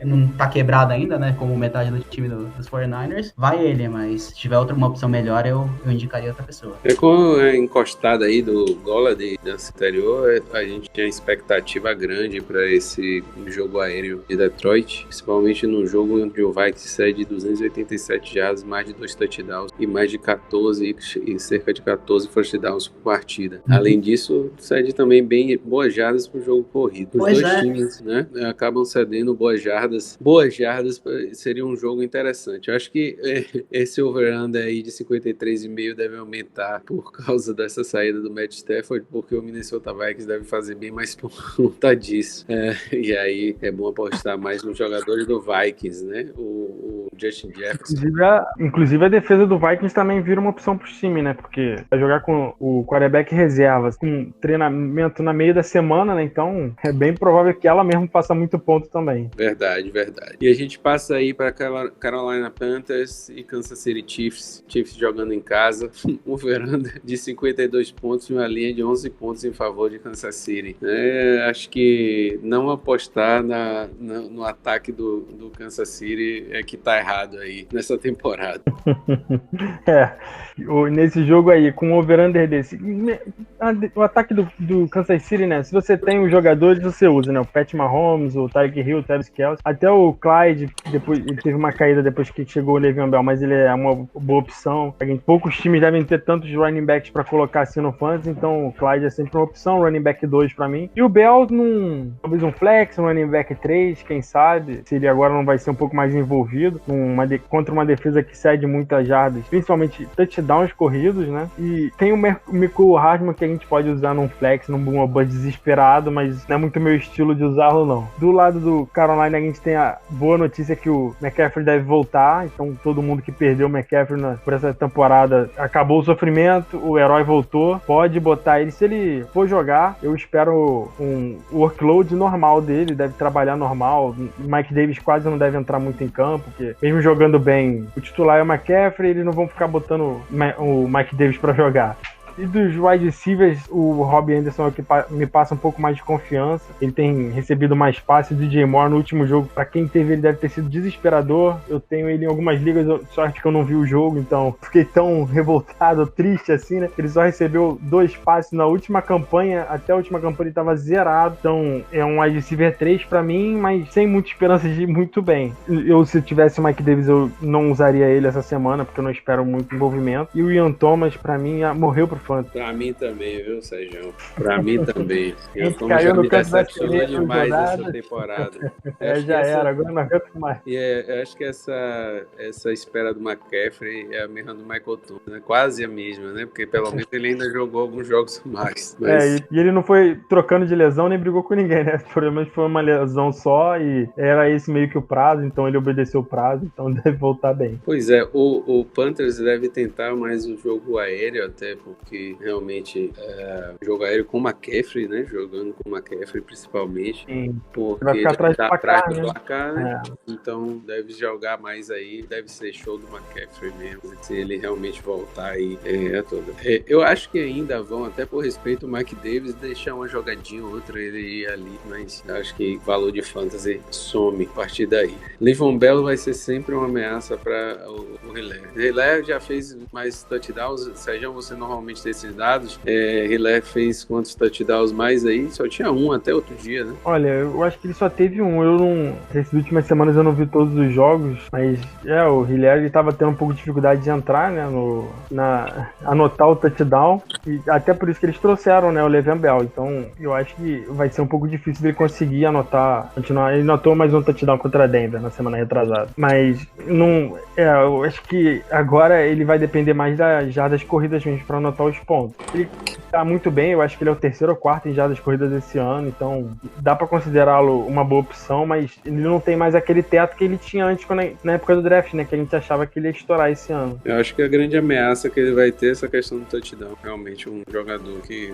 D: Não tá quebrado ainda, né? Como metade do time dos 49ers, vai ele, mas se tiver uma opção melhor, eu indicaria outra pessoa.
A: Com a encostada aí do Golladay da anterior, a gente tinha expectativa grande para esse jogo aéreo de Detroit, principalmente no jogo onde o Vikings cede 287 jardas, mais de 2 touchdowns e mais de 14 e cerca de 14 first downs por partida. Além disso, cede também bem boas jardas para o jogo corrido. Os dois times, né, acabam cedendo boas jardas. Boas jardas seria um jogo interessante. Eu acho que esse over-under aí de 53,5 deve aumentar por causa dessa saída do Matt Stafford, porque o Minnesota Vikings deve fazer bem mais por conta disso. E aí é bom apostar mais nos jogadores do Vikings, né? O Justin Jefferson.
B: Inclusive a defesa do Vikings também vira uma opção pro time, né? Porque vai jogar com o quarterback reserva, com treinamento na meio da semana, né? Então é bem provável que ela mesmo faça muito ponto também.
A: Verdade. E a gente passa aí para Carolina Panthers e Kansas City Chiefs. Chiefs jogando em casa, um veranda de 52 pontos e uma linha de 11 pontos em favor de Kansas City. Acho que não apostar no ataque do Kansas City é que tá errado aí nessa temporada.
B: Nesse jogo aí, com o over-under desse, o ataque do Kansas City, né? Se você tem os jogadores, você usa, né? O Pat Mahomes, o Tyreek Hill, o Travis Kelce, até o Clyde, depois ele teve uma caída depois que chegou o Le'Veon Bell, mas ele é uma boa opção. Poucos times devem ter tantos running backs pra colocar assim no fantasy, então o Clyde é sempre uma opção, running back 2 pra mim. E o Bell, talvez um flex, um running back 3, quem sabe, se ele agora não vai ser um pouco mais envolvido contra uma defesa que cede muitas jardas, principalmente touchdowns corridos, né? E tem o Mecole Hardman que a gente pode usar num flex, num buzz desesperado, mas não é muito meu estilo de usá-lo, não. Do lado do Carolina, a gente tem a boa notícia que o McCaffrey deve voltar, então todo mundo que perdeu o McCaffrey por essa temporada, acabou o sofrimento, o herói voltou, pode botar ele. Se ele for jogar, eu espero um workload normal dele, deve trabalhar normal. O Mike Davis quase não deve entrar muito em campo, porque mesmo jogando bem, o titular é o McCaffrey, eles não vão ficar botando o Mike Davis pra jogar. E dos wide receivers, o Robbie Anderson é o que me passa um pouco mais de confiança. Ele tem recebido mais passes. O DJ Moore no último jogo, pra quem teve ele, deve ter sido desesperador. Eu tenho ele em algumas ligas, sorte que eu não vi o jogo, então fiquei tão revoltado, triste assim, né? Ele só recebeu 2 passes na última campanha, até a última campanha ele tava zerado. Então é um wide receiver 3 pra mim, mas sem muita esperança de ir muito bem. Se tivesse o Mike Davis, eu não usaria ele essa semana, porque eu não espero muito envolvimento. E o Ian Thomas, pra mim, morreu pro Fantasy.
A: Pra mim também, viu, Sérgio? Pra mim também.
B: Ian Thomas já me decepcionou
A: demais essa temporada.
B: Já era, agora não aguento mais.
A: E eu acho que essa espera do McCaffrey é a mesma do Michael Thomas, né? Quase a mesma, né? Porque pelo menos ele ainda jogou alguns jogos a mais. Mas...
B: e ele não foi trocando de lesão nem brigou com ninguém, né? Pelo menos foi uma lesão só e era esse meio que o prazo, então ele obedeceu o prazo, então deve voltar bem.
A: Pois é, o Panthers deve tentar mais o jogo aéreo, até porque realmente o jogo aéreo com o McCaffrey, né? Jogando com o McCaffrey principalmente.
B: Sim.
A: Porque
B: vai ficar atrás
A: do placar, né? Então deve jogar mais aí, deve ser show do McCaffrey mesmo, se ele realmente voltar aí toda. Eu acho que ainda vão, até por respeito ao Mike Davis, deixar uma jogadinha ou outra ele ir ali, mas acho que valor de fantasy some a partir daí. Le'Veon Bell vai ser sempre uma ameaça para o Hilaire. Hilaire já fez mais touchdowns, Sérgio, você normalmente tem esses dados, Hilaire fez quantos touchdowns mais aí? Só tinha um até outro dia, né?
B: Olha, eu acho que ele só teve um, essas últimas semanas eu não vi todos os jogos, mas o Hilaire ele tava tendo um pouco de dificuldade de entrar, né, anotar o touchdown, e até por isso que eles trouxeram, né, o Le'Veon Bell, então eu acho que vai ser um pouco difícil dele conseguir continuar, ele anotou mais um touchdown contra a Denver na semana retrasada, mas eu acho que agora ele vai depender mais das jardas corridas mesmo para anotar os pontos. Ele tá muito bem, eu acho que ele é o 3º ou 4º em jardas corridas esse ano, então dá para considerá-lo uma boa opção, mas ele não tem mais aquele teto que ele tinha antes na época do draft, né, que a gente achava que ele ia estourar esse ano.
A: Eu acho que a grande ameaça que ele vai ter é essa questão do touchdown, realmente um jogador que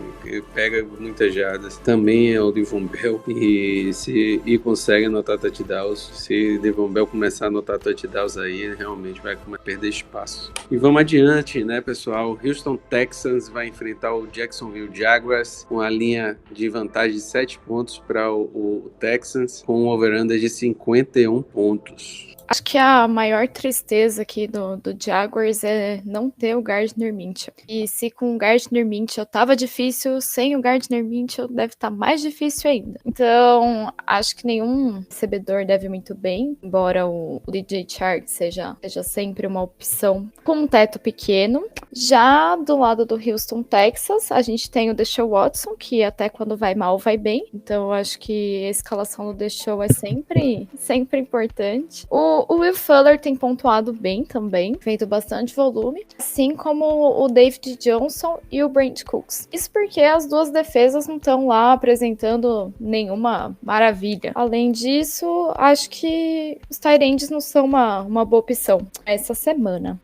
A: pega muitas jardas, também é o Le'Veon Bell, e consegue anotar touchdowns. Se Le'Veon Bell começar a anotar touchdowns aí, ele realmente vai perder espaço. E vamos adiante, né, pessoal? Houston Texans vai enfrentar o Jacksonville Jaguars com a linha de vantagem de 7 pontos para o Texans, com um over-under de 51 pontos.
C: Acho que a maior tristeza aqui do Jaguars é não ter o Gardner Minshew. E se com o Gardner Minshew tava difícil, sem o Gardner Minshew deve estar mais difícil ainda. Então, acho que nenhum recebedor deve muito bem, embora o DJ Chark seja sempre uma opção com um teto pequeno. Já do lado do Houston Texas, a gente tem o Deshaun Watson, que até quando vai mal, vai bem. Então, acho que a escalação do Deshaun é sempre importante. O Will Fuller tem pontuado bem também, feito bastante volume, assim como o David Johnson e o Brent Cooks. Isso porque as duas defesas não estão lá apresentando nenhuma maravilha. Além disso, acho que os tight ends não são uma boa opção essa semana.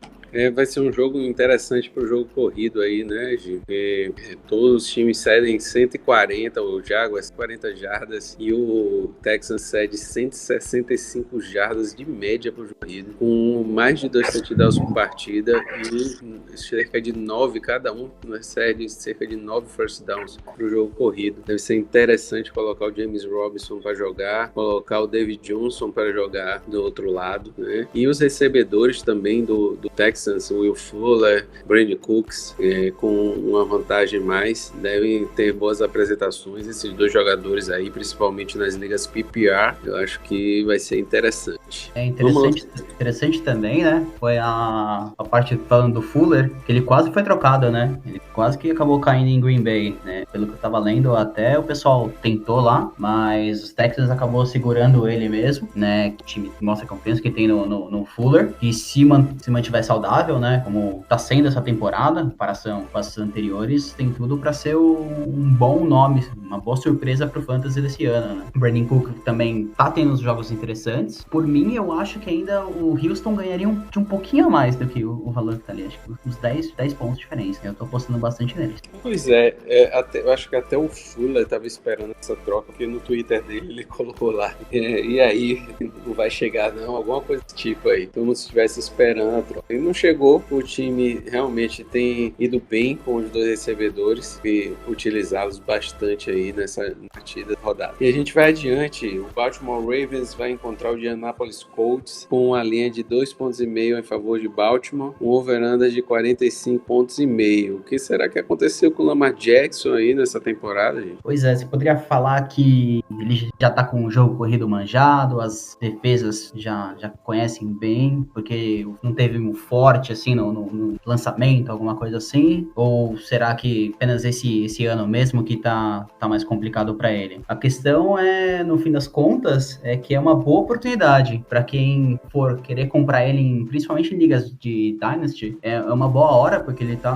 A: Vai ser um jogo interessante para o jogo corrido aí, né, Gil? Porque todos os times cedem 140, o Jaguars 40 jardas e o Texans cede 165 jardas de média para o jogo corrido, com mais de 2 touchdowns por partida e cerca de 9 cada um, cede cerca de 9 first downs para o jogo corrido. Deve ser interessante colocar o James Robinson para jogar, colocar o David Johnson para jogar do outro lado, né? E os recebedores também do Texans, Will Fuller, Brandon Cooks, com uma vantagem mais, devem ter boas apresentações. Esses dois jogadores aí, principalmente nas ligas PPR, eu acho que vai ser interessante.
D: Interessante também, né? Foi a parte falando do Fuller, que ele quase foi trocado, né? Ele quase que acabou caindo em Green Bay, né? Pelo que eu tava lendo, até o pessoal tentou lá, mas os Texans acabou segurando ele mesmo, né? O time mostra a confiança que tem no Fuller, e se mantiver saudável, né, como tá sendo essa temporada, em comparação com as anteriores, tem tudo para ser um bom nome, uma boa surpresa pro Fantasy desse ano, né? O Brandon Cook também tá tendo uns jogos interessantes. Por mim, mim, eu acho que ainda o Houston ganharia de um pouquinho a mais do que o valor que tá ali. Acho que uns 10 pontos de diferença. Eu tô apostando bastante neles.
A: Pois eu acho que até o Fuller estava esperando essa troca, porque no Twitter dele ele colocou lá, e aí, não vai chegar não, alguma coisa desse tipo aí, como se estivesse esperando a troca. E não chegou, o time realmente tem ido bem com os dois recebedores e utilizá-los bastante aí nessa partida rodada. E a gente vai adiante, o Baltimore Ravens vai encontrar o Indianapolis Colts com uma linha de 2,5 pontos em favor de Baltimore, um over-under de 45,5 pontos. O que será que aconteceu com o Lamar Jackson aí nessa temporada, gente?
D: Pois é, você poderia falar que ele já tá com o jogo corrido manjado, as defesas já conhecem bem, porque não teve um forte assim no lançamento, alguma coisa assim? Ou será que apenas esse ano mesmo que tá mais complicado para ele? A questão é, no fim das contas, é que é uma boa oportunidade para quem for querer comprar ele, principalmente em ligas de Dynasty, é uma boa hora, porque ele tá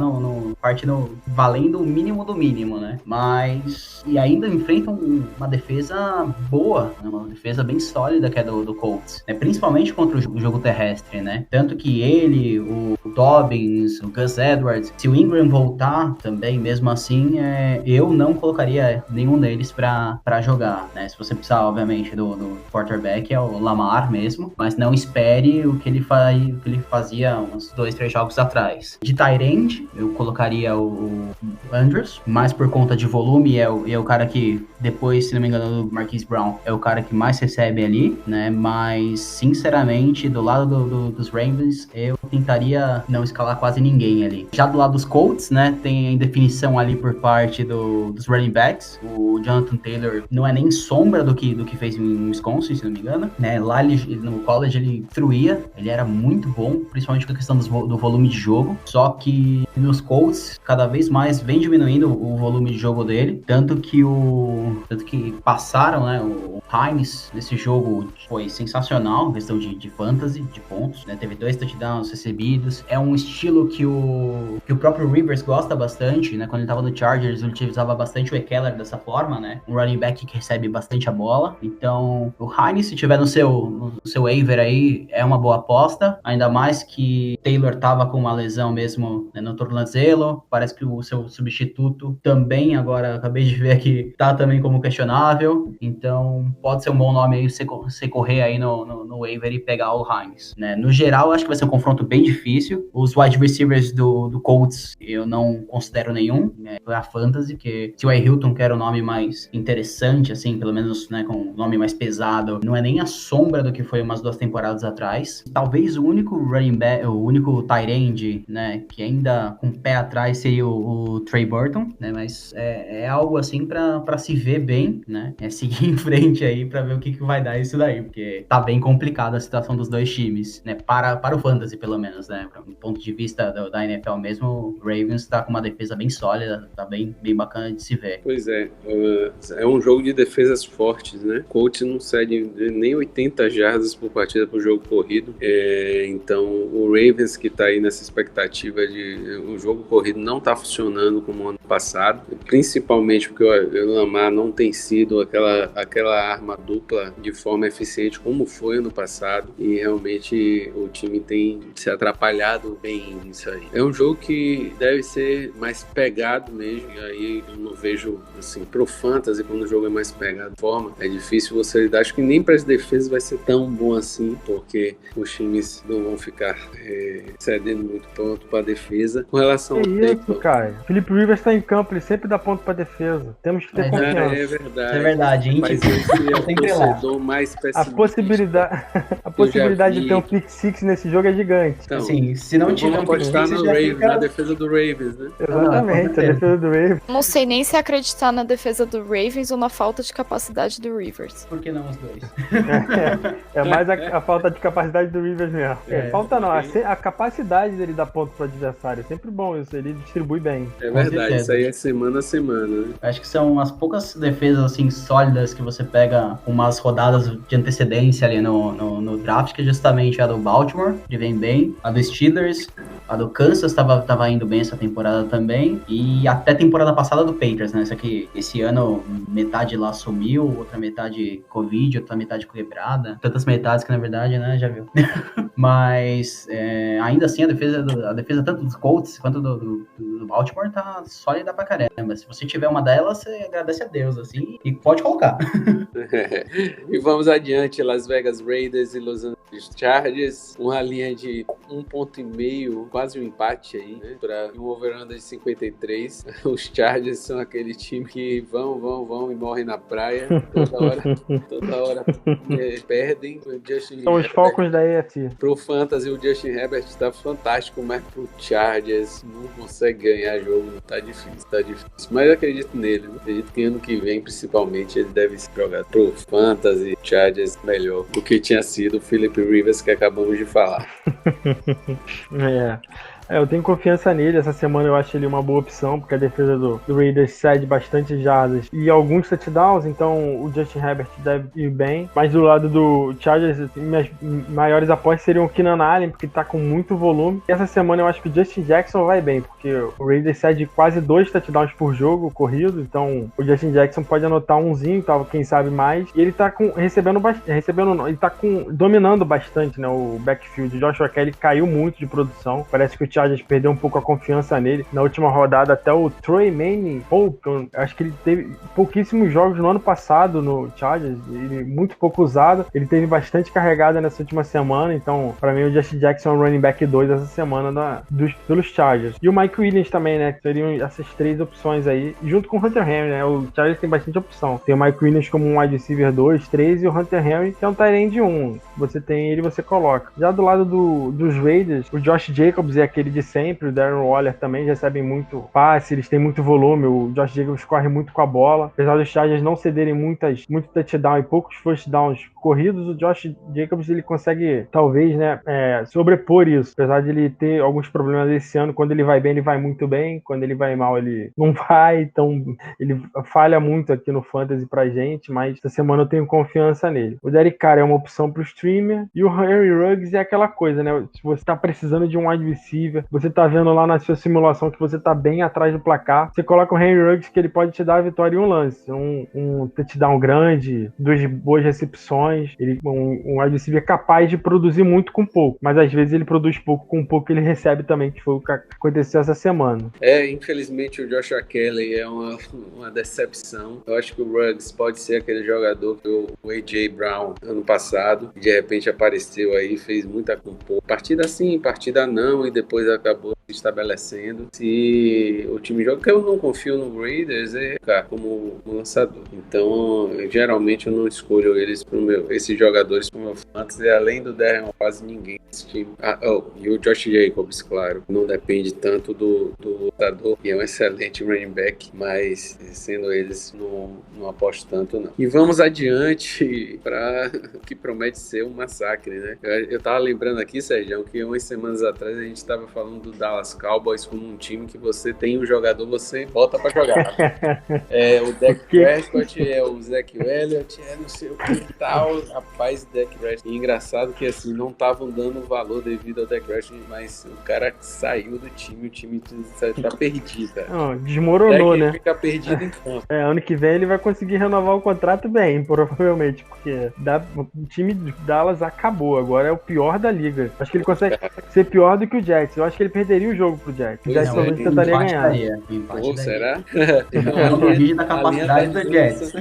D: partindo valendo o mínimo do mínimo, né? Mas, e ainda enfrentam uma defesa boa, né? Uma defesa bem sólida que é do Colts, né? Principalmente contra o jogo terrestre, né? Tanto que ele, o Dobbins, o Gus Edwards, se o Ingram voltar também, mesmo assim, eu não colocaria nenhum deles pra jogar, né? Se você precisar, obviamente, do quarterback, é o Lamar mesmo, mas não espere o que ele fazia uns 2-3 jogos atrás. De tight end, eu colocaria o Andrews, mais por conta de volume, é o cara que, depois, se não me engano, do Marquise Brown, é o cara que mais recebe ali, né? Mas, sinceramente, do lado dos Ravens, eu tentaria não escalar quase ninguém ali. Já do lado dos Colts, né, tem a indefinição ali por parte dos running backs. O Jonathan Taylor não é nem sombra do que fez em Wisconsin, se não me engano, né? Lá no college ele destruía, ele era muito bom, principalmente com a questão do volume de jogo, só que nos Colts, cada vez mais vem diminuindo o volume de jogo dele, tanto que passaram, né, o Hines nesse jogo foi sensacional, questão de fantasy, de pontos, né? Teve 2 touchdowns recebidos, é um estilo que o próprio Rivers gosta bastante, né? Quando ele tava no Chargers, ele utilizava bastante o Ekeler dessa forma, né? Um running back que recebe bastante a bola, então o Hines, se tiver no seu waiver aí, é uma boa aposta, ainda mais que Taylor tava com uma lesão mesmo, né, no tornozelo, parece que o seu substituto também, agora acabei de ver aqui, tá também como questionável, então pode ser um bom nome aí você correr aí no waiver e pegar o Hines, né? No geral, acho que vai ser um confronto bem difícil. Os wide receivers do Colts eu não considero nenhum, né? A fantasy, porque se o Hilton, que era o nome mais interessante, assim, pelo menos, né, com um nome mais pesado, não é nem a sombra do que foi umas 2 temporadas atrás. Talvez o único running back, o único tight end, né, que ainda com o pé atrás seria o Trey Burton, né? Mas é algo assim pra se ver bem, né? É seguir em frente aí pra ver o que vai dar isso daí, porque tá bem complicada a situação dos dois times, né? Para o fantasy, pelo menos, né? Do ponto de vista da NFL mesmo, o Ravens tá com uma defesa bem sólida, tá bem bacana de se ver.
A: Pois é um jogo de defesas fortes, né? Colts não cede nem 80 jardas por partida pro jogo corrido, então o Ravens, que tá aí nessa expectativa de o jogo corrido não tá funcionando como ano passado, principalmente porque o Lamar não tem sido aquela arma dupla de forma eficiente como foi ano passado, e realmente o time tem se atrapalhado bem nisso aí. É um jogo que deve ser mais pegado mesmo, e aí eu não vejo, assim, pro fantasy, quando o jogo é mais pegado de forma, é difícil você lidar. Acho que nem para as defesas vai ser tão bom assim, porque os times não vão ficar cedendo muito ponto para defesa. Com relação ao
B: isso, cara. Felipe Rivers tá em campo, ele sempre dá ponto para defesa. Temos que ter confiança.
A: É verdade.
D: É verdade, gente.
A: Mas esse é o torcedor mais pessimista.
B: A possibilidade de ter um pick six nesse jogo é gigante.
D: Então, assim, se não tiver um pick
A: six, na defesa do Ravens, né?
B: Exatamente, a defesa do Ravens.
C: Não sei nem se acreditar na defesa do Ravens ou na falta de capacidade do Rivers.
D: Por que não os dois?
B: É mais a falta de capacidade do Rivers mesmo. Falta não, a capacidade dele dar ponto pro adversário. É sempre bom isso, ele distribui bem.
A: É verdade, isso aí é semana a semana, né?
D: Acho que são as poucas defesas, assim, sólidas que você pega umas rodadas de antecedência ali no draft, que é justamente a do Baltimore, que vem bem, a do Steelers, A do Kansas tava indo bem essa temporada também. E até a temporada passada do Patriots, né? Só que esse ano metade lá sumiu, outra metade Covid, outra metade quebrada. Tantas metades que, na verdade, né, já viu. Mas ainda assim a defesa tanto dos Colts quanto do Baltimore tá sólida pra caramba. Se você tiver uma delas, você agradece a Deus, assim, e pode colocar.
A: E vamos adiante, Las Vegas Raiders e Los Angeles Chargers, uma linha de 1,5 ponto, quase um empate aí, né, para um over-under de 53. Os Chargers são aquele time que vão e morrem na praia, toda hora perdem.
B: São os Falcons da AFC.
A: Pro Fantasy, o Justin Herbert tá fantástico, mas pro Chargers não consegue ganhar jogo, tá difícil. Mas eu acredito nele, né? Acredito que ano que vem, principalmente, ele deve se jogar pro Fantasy Chargers melhor do que tinha sido o Philip Rivers, que acabamos de falar.
B: Eu tenho confiança nele. Essa semana eu acho ele uma boa opção, porque a defesa do Raiders cede bastante jardas e alguns touchdowns, então o Justin Herbert deve ir bem. Mas do lado do Chargers, assim, minhas maiores apostas seriam o Keenan Allen, porque tá com muito volume. E essa semana eu acho que o Justin Jackson vai bem, porque o Raiders cede quase 2 touchdowns por jogo corrido, então o Justin Jackson pode anotar umzinho, quem sabe mais. E ele tá dominando bastante, né, o backfield. O Joshua Kelly caiu muito de produção, parece que o Chargers perdeu um pouco a confiança nele. Na última rodada, até o Troy Manning, eu acho que ele teve pouquíssimos jogos no ano passado no Chargers, ele muito pouco usado, ele teve bastante carregada nessa última semana, então pra mim o Justin Jackson é o running back 2 essa semana pelos Chargers. E o Mike Williams também, né, que seriam essas 3 opções aí, junto com o Hunter Henry, né, o Chargers tem bastante opção. Tem o Mike Williams como um wide receiver 2, 3 e o Hunter Henry que é um tight end 1. Você tem ele, você coloca. Já do lado dos Raiders, o Josh Jacobs é aquele de sempre, o Darren Waller também recebem muito passe, eles têm muito volume, o Josh Jacobs corre muito com a bola. Apesar dos Chargers não cederem muito touchdown e poucos first downs corridos, o Josh Jacobs ele consegue, talvez, né, sobrepor isso. Apesar de ele ter alguns problemas esse ano, quando ele vai bem, ele vai muito bem, quando ele vai mal, ele não vai, então ele falha muito aqui no Fantasy pra gente, mas essa semana eu tenho confiança nele. O Derek Carr é uma opção pro streamer, e o Henry Ruggs é aquela coisa, né, se você tá precisando de um wide receiver, você tá vendo lá na sua simulação que você tá bem atrás do placar, você coloca o Henry Ruggs que ele pode te dar a vitória em um lance, um touchdown grande, 2 boas recepções, ele um wide receiver capaz de produzir muito com pouco, mas às vezes ele produz pouco com pouco que ele recebe também, que foi o que aconteceu essa semana.
A: Infelizmente o Joshua Kelly é uma decepção. Eu acho que o Ruggs pode ser aquele jogador que o A.J. Brown ano passado, de repente apareceu aí, fez muita com pouco, partida sim, partida não, e depois acabou se estabelecendo. Se o time joga, que eu não confio no Raiders, como lançador. Então, geralmente eu não escolho esses jogadores pro meu fantasy, além do Darren, quase ninguém nesse time. E o Josh Jacobs, claro, não depende tanto do lutador, que é um excelente running back, mas sendo eles, não aposto tanto não. E vamos adiante para o que promete ser um massacre, né? Eu tava lembrando aqui, Sérgio, que umas semanas atrás a gente tava falando do Dallas Cowboys como um time que você tem um jogador, você bota pra jogar. O Dak Prescott, o Zach Elliott, não sei o que e tal. Rapaz, Dak Prescott. E engraçado que assim, não estavam dando valor devido ao Dak Prescott, mas o cara saiu do time, o time tá perdido, cara.
B: Não, desmoronou, né?
A: Fica perdido em campo.
B: Ano que vem ele vai conseguir renovar o contrato bem, provavelmente, porque o time de Dallas acabou, agora é o pior da liga. Acho que ele consegue ser pior do que o Jets. Eu acho que ele perderia o jogo pro Jets. O Jets talvez tentaria ganhar.
A: Será?
D: Eu duvido da capacidade do Jets.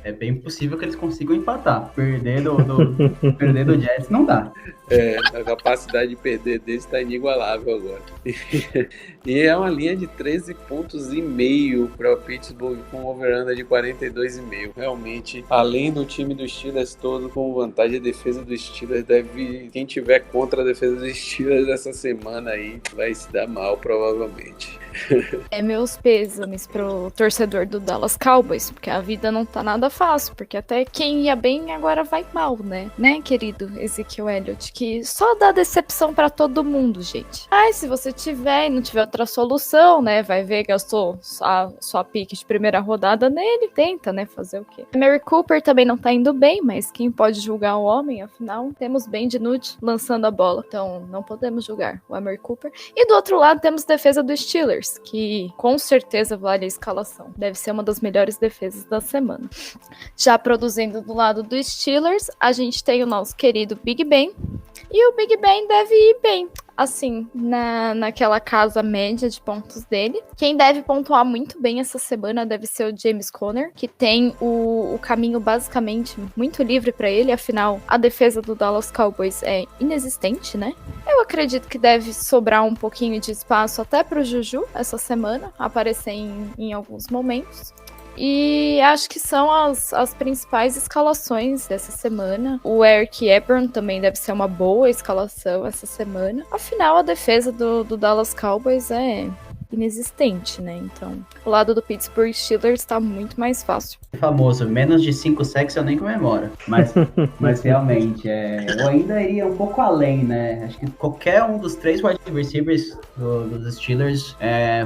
D: É bem possível que eles consigam empatar. Perder do Jets não dá.
A: A capacidade de perder deles está inigualável agora. E é uma linha de 13,5 pontos para o Pittsburgh com over-under de 42,5. Realmente, além do time dos Steelers todo com vantagem, a defesa dos Steelers quem tiver contra a defesa dos Steelers essa semana aí vai se dar mal, provavelmente.
C: Meus pêsames pro torcedor do Dallas Cowboys, porque a vida não tá nada fácil, porque até quem ia bem agora vai mal, né? Né, querido Ezekiel Elliott? Que só dá decepção pra todo mundo, gente. Se você tiver e não tiver outra solução, né? Vai ver, gastou a sua pique de primeira rodada nele, tenta, né? Fazer o quê? Mary Cooper também não tá indo bem, mas quem pode julgar o homem? Afinal, temos Ben DiNucci lançando a bola. Então, não podemos julgar o Mary Cooper. E do outro lado, temos defesa dos Steelers, que com certeza vale a escalação. Deve ser uma das melhores defesas da semana. Já produzindo do lado dos Steelers, a gente tem o nosso querido Big Ben. E o Big Ben deve ir bem, assim, naquela casa média de pontos dele. Quem deve pontuar muito bem essa semana deve ser o James Conner, que tem o caminho basicamente muito livre pra ele, afinal, a defesa do Dallas Cowboys é inexistente, né? Eu acredito que deve sobrar um pouquinho de espaço até pro Juju essa semana, aparecer em alguns momentos. E acho que são as principais escalações dessa semana. O Eric Ebron também deve ser uma boa escalação essa semana. Afinal, a defesa do Dallas Cowboys é inexistente, né? Então, o lado do Pittsburgh Steelers tá muito mais fácil.
D: Famoso, menos de 5 sacks eu nem comemoro. Mas realmente, eu ainda iria um pouco além, né? Acho que qualquer um dos 3 wide receivers dos Steelers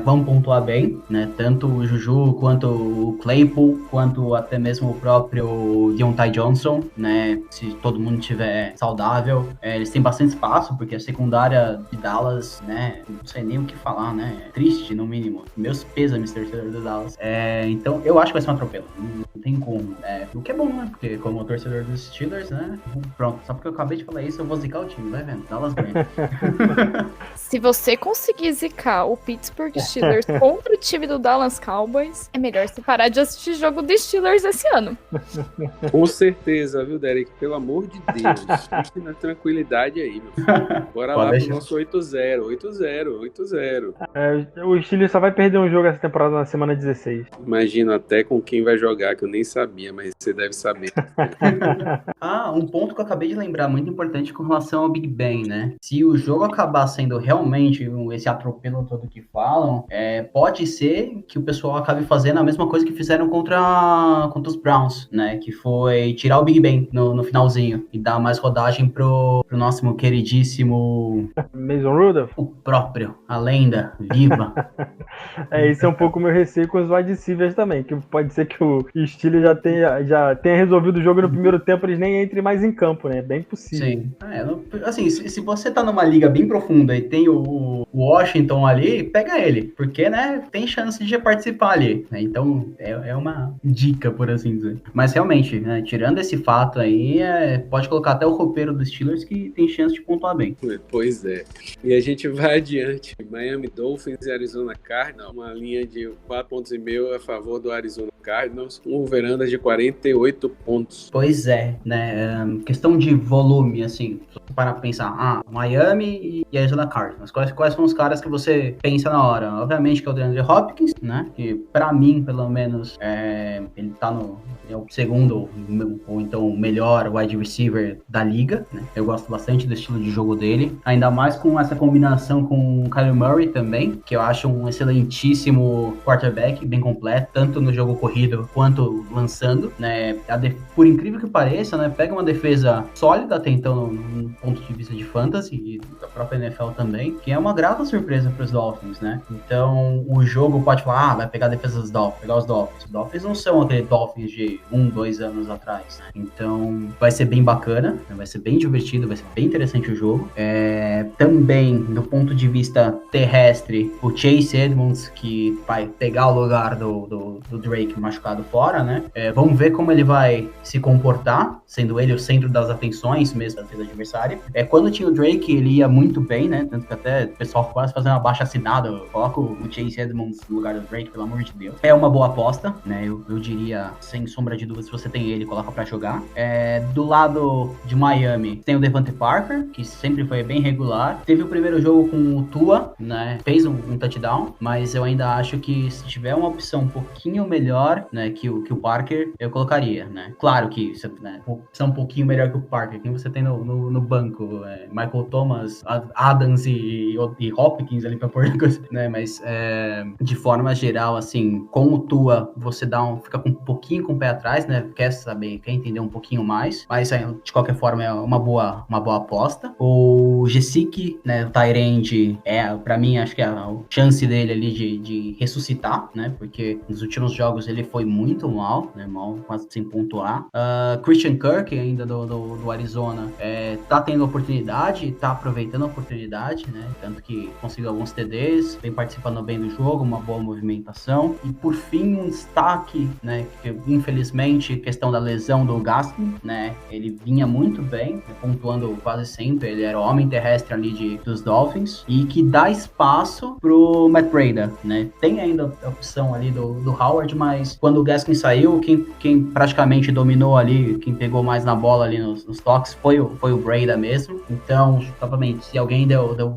D: vão pontuar bem, né? Tanto o Juju, quanto o Claypool, quanto até mesmo o próprio Deontay Johnson, né? Se todo mundo estiver saudável. Eles têm bastante espaço, porque a secundária de Dallas, né? Não sei nem o que falar, né? É triste, no mínimo. Meus pêsames, torcedor do Dallas. Então, eu acho que vai ser um atropelo. Não tem como. O que é bom, né? Porque como torcedor dos Steelers, né? Pronto, só porque eu acabei de falar isso, eu vou zicar o time, vai vendo? Dallas ganha.
C: Se você conseguir zicar o Pittsburgh Steelers contra o time do Dallas Cowboys, é melhor você parar de assistir jogo dos Steelers esse ano.
A: Com certeza, viu, Derek? Pelo amor de Deus. Fique na tranquilidade aí, meu filho. Bora lá pro nosso 8-0. 8-0.
B: O Steelers só vai perder um jogo essa temporada na semana 16.
A: Imagino até com quem vai jogar, que eu nem sabia, mas você deve saber.
D: Um ponto que eu acabei de lembrar, muito importante com relação ao Big Ben, né? Se o jogo acabar sendo realmente esse atropelo todo que falam, pode ser que o pessoal acabe fazendo a mesma coisa que fizeram contra os Browns, né? Que foi tirar o Big Ben no finalzinho e dar mais rodagem pro nosso queridíssimo
B: Mason Rudolph?
D: O próprio, a lenda viva.
B: Esse é um pouco o meu receio com os wide receivers também, que pode ser que o Steelers já tenha resolvido o jogo no primeiro tempo, eles nem entrem mais em campo, né? É bem possível.
D: Sim. Assim, se você tá numa liga bem profunda e tem o Washington ali, pega ele, porque, né, tem chance de participar ali, né? Então, é uma dica, por assim dizer. Mas, realmente, né, tirando esse fato aí, pode colocar até o roupeiro dos Steelers que tem chance de pontuar bem.
A: Pois é. E a gente vai adiante. Miami Dolphins e Arizona Cardinals, uma linha de 4,5 pontos a favor do Arizona Cardinals, com over-under de 48 pontos.
D: Pois é, né? Questão de volume, assim, para pensar, Miami e Arizona Cardinals, quais são os caras que você pensa na hora? Obviamente que é o DeAndre Hopkins, né? Que pra mim, pelo menos, ele tá é o segundo ou então o melhor wide receiver da liga, né? Eu gosto bastante do estilo de jogo dele, ainda mais com essa combinação com o Kyler Murray também, que eu acho um excelentíssimo quarterback, bem completo, tanto no jogo corrido quanto lançando, né? Por incrível que pareça, né? Pega uma defesa sólida até então no ponto de vista de fantasy e da própria NFL também, que é uma grata surpresa para os Dolphins, né? Então, o jogo pode falar, vai pegar a defesa dos Dolphins, pegar os Dolphins. Os Dolphins não são aquele Dolphins de 2 anos atrás, né? Então, vai ser bem bacana, né? Vai ser bem divertido, vai ser bem interessante o jogo. Também, do ponto de vista terrestre, o Chase Edmonds, que vai pegar o lugar do Drake machucado fora, né? Vamos ver como ele vai se comportar, sendo ele o centro das atenções mesmo da defesa adversária. Quando tinha o Drake, ele ia muito bem, né? Tanto que até o pessoal quase fazendo uma baixa assinada, coloca o Chase Edmonds no lugar do Drake, pelo amor de Deus. É uma boa aposta, né? Eu diria, sem sombra de dúvida, se você tem ele, coloca pra jogar. Do lado de Miami, tem o Devante Parker, que sempre foi bem regular. Teve o primeiro jogo com o Tua, né? Fez um touchdown, mas eu ainda acho que se tiver uma opção um pouquinho melhor, né, que o Parker, eu colocaria, né? Claro que uma opção um pouquinho melhor que o Parker. Quem você tem no banco? Michael Thomas, Adams e Hopkins ali pra pôr, né? Mas de forma geral, assim, com o Tua, você fica um pouquinho com o pé atrás, né? Quer saber, quer entender um pouquinho mais, mas de qualquer forma é uma boa aposta. O Gesicki, né, o Tyrande, pra mim, acho que é a chance dele ali de ressuscitar, né? Porque nos últimos jogos ele foi muito mal, né? Mal, quase sem pontuar. Christian Kirk, ainda do Arizona, tá tendo oportunidade, tá aproveitando a oportunidade, né? Tanto que conseguiu alguns TDs, vem participando bem do jogo, uma boa movimentação. E por fim, um destaque, né? Que infelizmente, questão da lesão do Gaskin, né? Ele vinha muito bem, né, pontuando quase sempre, ele era o homem terrestre ali dos Dolphins, e que dá espaço pro Matt Breida, né? Tem ainda a opção ali do Howard, mas quando o Gaskin saiu, quem praticamente dominou ali, quem pegou mais na bola ali nos toques foi o Breida mesmo. Então, novamente, se alguém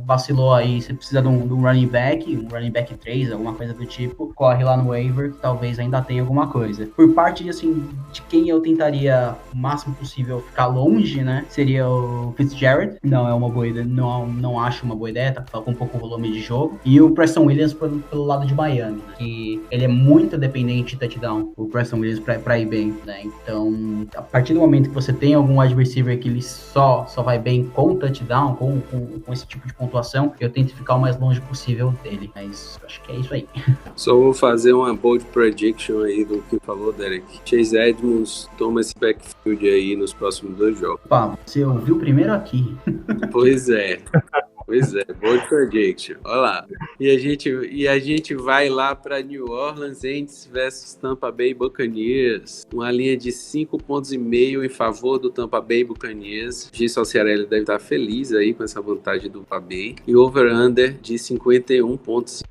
D: vacilou aí, você precisa de um running back 3, alguma coisa do tipo, corre lá no waiver, que talvez ainda tenha alguma coisa. Por parte, assim, de quem eu tentaria o máximo possível ficar longe, né, seria o Fitzgerald. Não é uma boa ideia, não acho uma boa ideia, tá com um pouco volume de jogo. E o Preston Williams pelo lado de Miami, né, que ele é muito dependente de touchdown, o Preston Williams pra ir bem, né. Então, a partir do momento que você tem algum wide receiver que ele só vai bem com touchdown, com esse tipo de pontuação, eu tento ficar o mais longe possível dele. Mas acho que é isso aí.
A: Só vou fazer uma bold prediction aí do que falou, Derek. Chase Edmonds toma esse backfield aí nos próximos 2 jogos.
D: Opa, você ouviu primeiro aqui.
A: Pois é. Bold prediction. Olha lá. E a gente vai lá para New Orleans Saints versus Tampa Bay Buccaneers. Uma linha de 5,5 pontos em favor do Tampa Bay Buccaneers. O G. Salciarelli deve estar feliz aí com essa vantagem do Tampa Bay. E over-under de 51,5 pontos.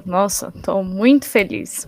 C: Nossa, tô muito feliz.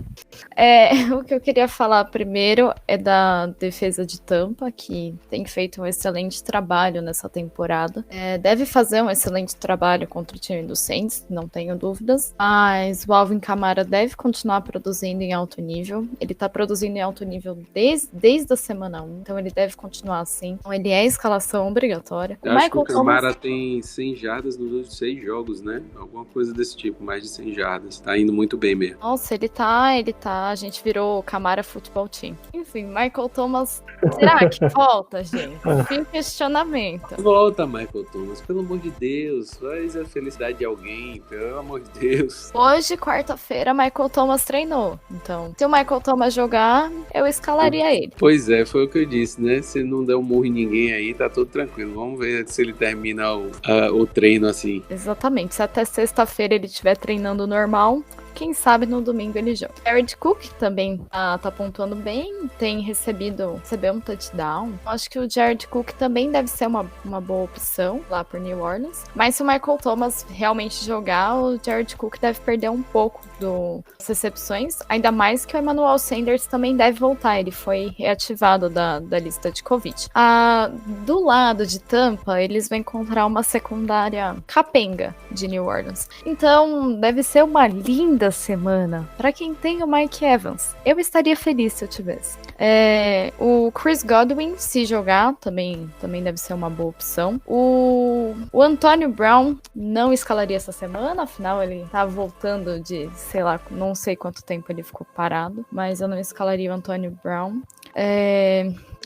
C: O que eu queria falar primeiro é da defesa de Tampa, que tem feito um excelente trabalho nessa temporada. Deve fazer um excelente trabalho contra o time do Saints, não tenho dúvidas, mas o Alvin Kamara deve continuar produzindo em alto nível. Ele tá produzindo em alto nível desde a semana 1, então ele deve continuar assim. Então ele é escalação obrigatória.
A: Eu acho que o Kamara tem 100 jardas nos últimos 6 jogos, né? Alguma coisa desse tipo, mais de 100 jardas. Tá indo muito bem mesmo.
C: Nossa, ele tá, a gente virou o Kamara Football Team. Enfim, Michael Thomas, será que volta, gente? Fica questionamento.
A: Volta, Michael Thomas, pelo amor de Deus. Faz a felicidade de alguém, pelo amor de Deus.
C: Hoje, quarta-feira, Michael Thomas treinou. Então, se o Michael Thomas jogar, eu escalaria ele.
A: Pois é, foi o que eu disse, né? Se não der um murro em ninguém aí, tá tudo tranquilo. Vamos ver se ele termina o treino assim.
C: Exatamente. Se até sexta-feira ele estiver treinando normal, quem sabe no domingo ele joga. Jared Cook também tá pontuando bem, recebeu um touchdown. Acho que o Jared Cook também deve ser uma boa opção lá por New Orleans. Mas se o Michael Thomas realmente jogar, o Jared Cook deve perder um pouco das recepções, ainda mais que o Emmanuel Sanders também deve voltar, ele foi reativado da lista de Covid. Do lado de Tampa, eles vão encontrar uma secundária capenga de New Orleans. Então, deve ser uma linda semana para quem tem o Mike Evans. Eu estaria feliz se eu tivesse. O Chris Godwin, se jogar, também deve ser uma boa opção. O Antonio Brown não escalaria essa semana, afinal ele tá voltando de, sei lá, não sei quanto tempo ele ficou parado, mas eu não escalaria o Antonio Brown.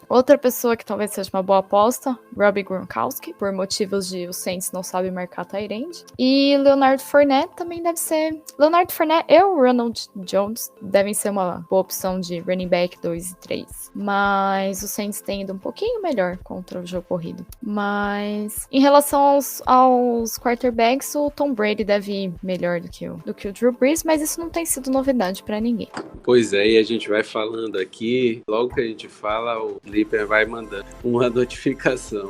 C: Outra pessoa que talvez seja uma boa aposta, Robbie Gronkowski, por motivos de o Saints não sabe marcar tight end. E Leonard Fournette também deve ser... Leonard Fournette e o Ronald Jones devem ser uma boa opção de running back 2 e 3. Mas o Saints tem ido um pouquinho melhor contra o jogo corrido. Mas em relação aos quarterbacks, o Tom Brady deve ir melhor do que o Drew Brees, mas isso não tem sido novidade pra ninguém.
A: Pois é, e a gente vai falando aqui, logo que a gente fala, o Clipper vai mandando uma notificação.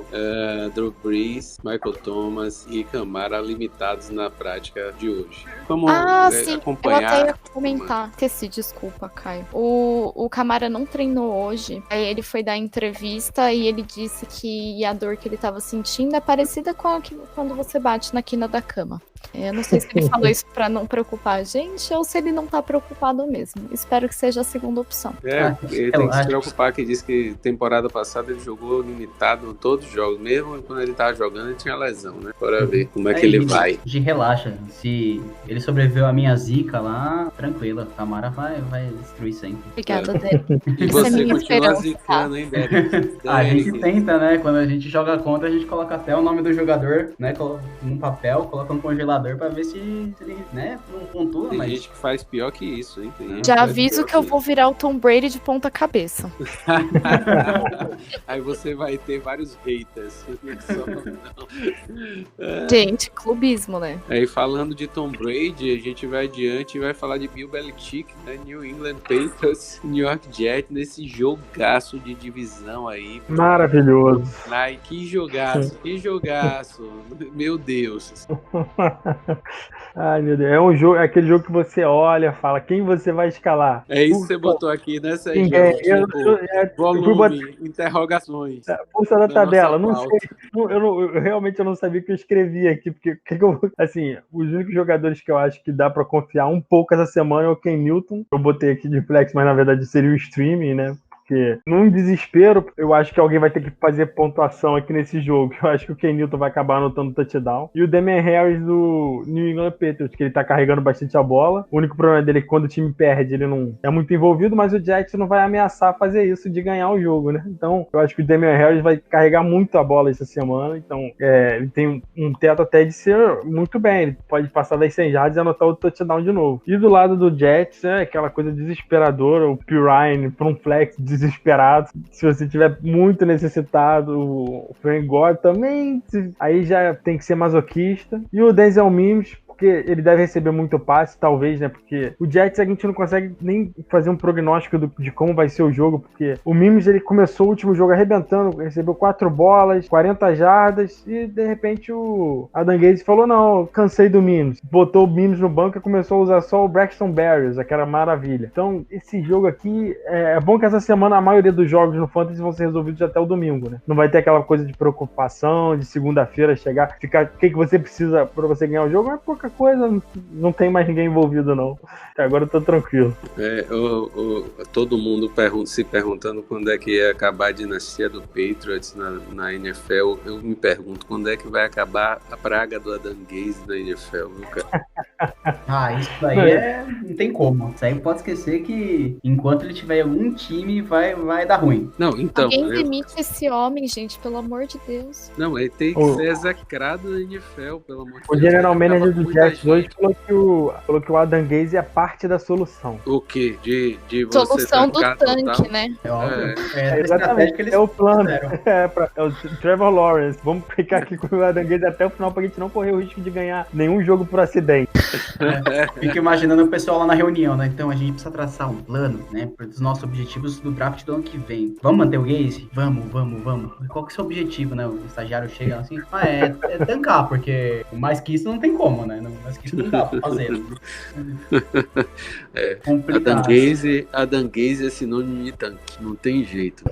A: Drew Brees, Michael Thomas e Kamara limitados na prática de hoje. Vamos
C: sim,
A: acompanhar.
C: Eu até ia comentar. Esqueci, desculpa, Caio. O Kamara não treinou hoje. Aí ele foi dar entrevista e ele disse que a dor que ele tava sentindo é parecida com quando você bate na quina da cama. Eu não sei se ele falou isso pra não preocupar a gente ou se ele não tá preocupado mesmo. Espero que seja a segunda opção.
A: Ele tem que se preocupar, que diz que temporada passada ele jogou limitado em todos os jogos, mesmo quando ele tava jogando ele tinha lesão, né? Bora ver como é que ele vai.
D: Relaxa, se ele sobreviveu à minha zica lá, tranquila, Tamara vai destruir sempre.
C: Obrigada, Derek.
A: E você continua zicando, hein, Derek?
D: A gente tenta, né? Quando a gente joga contra, a gente coloca até o nome do jogador, né? Num papel, coloca no congelador pra ver se ele, né, não pontua.
A: Tem gente que faz pior que isso, hein?
C: Já aviso que eu vou virar o Tom Brady de ponta cabeça.
A: Aí você vai ter vários haters.
C: Gente, clubismo, né?
A: Aí falando de Tom Brady, a gente vai adiante e vai falar de Bill Belichick, né? New England Patriots, New York Jets, nesse jogaço de divisão aí.
B: Maravilhoso.
A: Ai, que jogaço, que jogaço. Meu Deus.
B: Ai, meu Deus. É um jogo, é aquele jogo que você olha, fala quem você vai escalar.
A: É isso que você botou aqui, né, Sérgio?
B: Volume,
A: interrogações.
B: Pulsa da tabela. Não sei. Eu realmente não sabia o que eu escrevi aqui, porque assim, os únicos jogadores que eu acho que dá pra confiar um pouco essa semana é o Ken Newton. Eu botei aqui de flex, mas na verdade seria o streaming, né? Porque num desespero, eu acho que alguém vai ter que fazer pontuação aqui nesse jogo. Eu acho que o Ken Newton vai acabar anotando touchdown. E o Damian Harris do New England Patriots, que ele tá carregando bastante a bola. O único problema dele é que quando o time perde, ele não é muito envolvido, mas o Jets não vai ameaçar fazer isso de ganhar o jogo, né? Então, eu acho que o Damian Harris vai carregar muito a bola essa semana. Então, ele tem um teto até de ser muito bem. Ele pode passar das 100 jardas e anotar o touchdown de novo. E do lado do Jets, é aquela coisa desesperadora. O Pirine para um flex desesperado. Se você tiver muito necessitado, o Frank Gore também, aí já tem que ser masoquista. E o Denzel Mims, porque ele deve receber muito passe, talvez, né? Porque o Jets a gente não consegue nem fazer um prognóstico de como vai ser o jogo, porque o Mims, ele começou o último jogo arrebentando, recebeu 4 bolas, 40 jardas, e de repente o Adam Gaze falou, não, cansei do Mims. Botou o Mims no banco e começou a usar só o Braxton Berrios, aquela maravilha. Então, esse jogo aqui, é bom que essa semana a maioria dos jogos no Fantasy vão ser resolvidos até o domingo, né? Não vai ter aquela coisa de preocupação, de segunda-feira chegar, ficar, o que você precisa pra você ganhar o jogo? É pouca coisa, não tem mais ninguém envolvido, não. Agora eu tô tranquilo.
A: Todo mundo se perguntando quando é que ia acabar a dinastia do Patriots na NFL. Eu me pergunto quando é que vai acabar a praga do Adam Gaze na NFL, viu, cara?
D: Isso daí não tem como. Isso aí pode esquecer que enquanto ele tiver algum time, vai dar ruim.
A: Não, então.
C: Alguém demite esse homem, gente, pelo amor de Deus.
A: Não, ele tem que ser execrado na NFL, pelo amor de Deus.
B: O general manager do Jets hoje falou que o Adam Gaze é parte da solução.
A: O quê? De você
C: solução do tanque, né?
B: Exatamente, é o plano. É o Trevor Lawrence. Vamos ficar aqui com o Adam Gaze até o final pra gente não correr o risco de ganhar nenhum jogo por acidente.
D: Fico imaginando o pessoal lá na reunião, né? Então a gente precisa traçar um plano, né? Para os nossos objetivos do draft do ano que vem. Vamos manter o Gaze? Vamos. Qual que é o seu objetivo, né? O estagiário chega assim, é tancar, porque mais que isso não tem como, né? Mais que isso não dá pra fazer.
A: Adam Gaze é sinônimo de tanque, não tem jeito.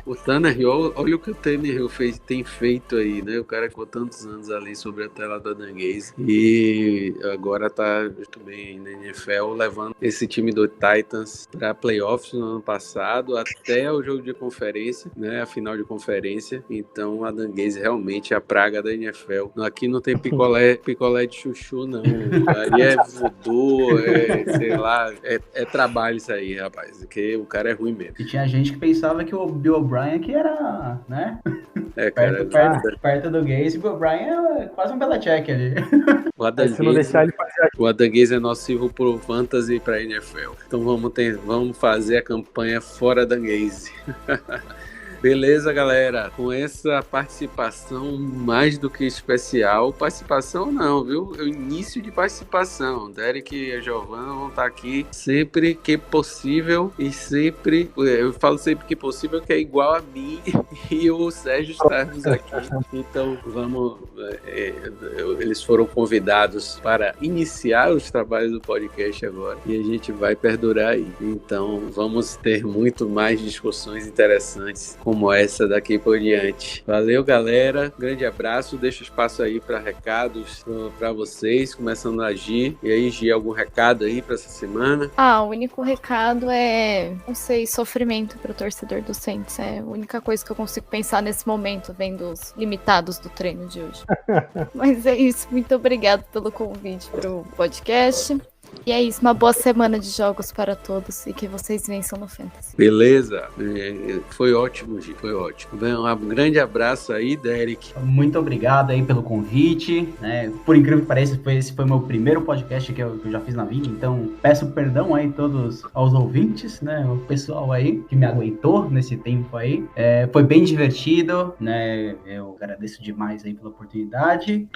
A: O Tannehill, olha o que o Tannehill tem feito aí, né? O cara ficou tantos anos ali sobre a tela do Adam Gaze e agora tá também na NFL levando esse time do Titans para playoffs no ano passado, até o jogo de conferência, né? A final de conferência. Então, o Adam Gaze realmente é a praga da NFL. Aqui não tem picolé de chuchu, não. Aí é voodoo, sei lá, é trabalho isso aí, rapaz, porque o cara é ruim mesmo.
D: E tinha gente que pensava que o Bill O'Brien que era, né? Perto do Gaze, o Bill O'Brien é quase um Belichick ali.
A: O Adam Gaze é nocivo pro Fantasy e pra NFL. Então vamos fazer a campanha fora Adam Gaze. Beleza, galera? Com essa participação mais do que especial, participação não, viu? É o início de participação. Derek e a Giovana vão estar aqui sempre que possível e sempre, eu falo sempre que possível, que é igual a mim e o Sérgio estarmos aqui. Então, eles foram convidados para iniciar os trabalhos do podcast agora e a gente vai perdurar aí. Então, vamos ter muito mais discussões interessantes como essa daqui por diante. Valeu, galera. Grande abraço. Deixa o espaço aí para recados para vocês, começando a Gi. E aí, Gi, algum recado aí para essa semana?
C: O único recado é, não sei, sofrimento pro torcedor do Saints. É a única coisa que eu consigo pensar nesse momento, vendo os limitados do treino de hoje. Mas é isso. Muito obrigado pelo convite pro podcast. E é isso, uma boa semana de jogos para todos e que vocês vençam no Fantasy.
A: Beleza, foi ótimo, Gi, foi ótimo. Um grande abraço aí, Derek.
D: Muito obrigado aí pelo convite, né? Por incrível que pareça, esse foi meu primeiro podcast que eu já fiz na vida, então peço perdão aí todos aos ouvintes, né? O pessoal aí que me aguentou nesse tempo aí. Foi bem divertido, né? Eu agradeço demais aí pela oportunidade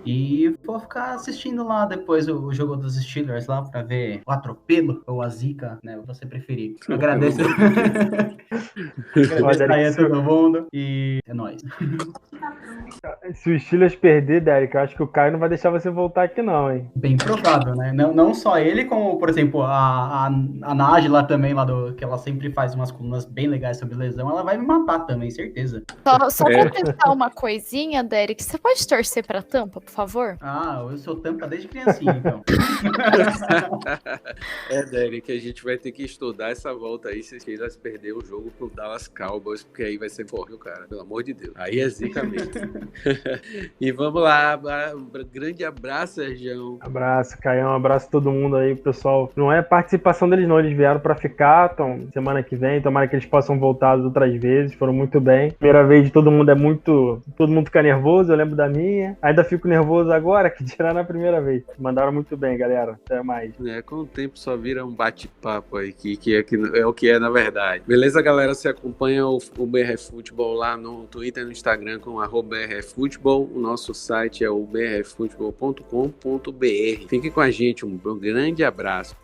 D: e vou ficar assistindo lá depois o jogo dos Steelers lá pra ver o atropelo ou a zica, né? Você preferir. Agradeço. Agradeço aí a todo mundo e é nóis.
B: Se o Steelers perder, Derek, eu acho que o Caio não vai deixar você voltar aqui não, hein?
D: Bem provável, né? Não só ele, como, por exemplo, a Nage lá também, que ela sempre faz umas colunas bem legais sobre lesão, ela vai me matar também, certeza.
C: Só pra testar uma coisinha, Derek, você pode torcer pra Tampa, por favor?
D: Eu sou Tampa desde criancinha, então.
A: Derek, a gente vai ter que estudar essa volta aí se eles perder o jogo pro Dallas Cowboys, porque aí vai ser forte, cara, pelo amor de Deus. Aí é zica mesmo. E vamos lá, um grande abraço, Sérgio.
B: Abraço, Caião, abraço a todo mundo aí, pessoal. Não é participação deles não, eles vieram pra ficar, então semana que vem, tomara que eles possam voltar outras vezes, foram muito bem. Primeira vez de todo mundo todo mundo fica nervoso, eu lembro da minha. Ainda fico nervoso agora, que tirar na primeira vez. Mandaram muito bem, galera, até mais.
A: Com o tempo só vira um bate-papo aí, que é o que é na verdade. Beleza, galera? Você acompanha o BR Futebol lá no Twitter e no Instagram com @BRFutebol. O nosso site é o brfutebol.com.br. Fique com a gente, um grande abraço.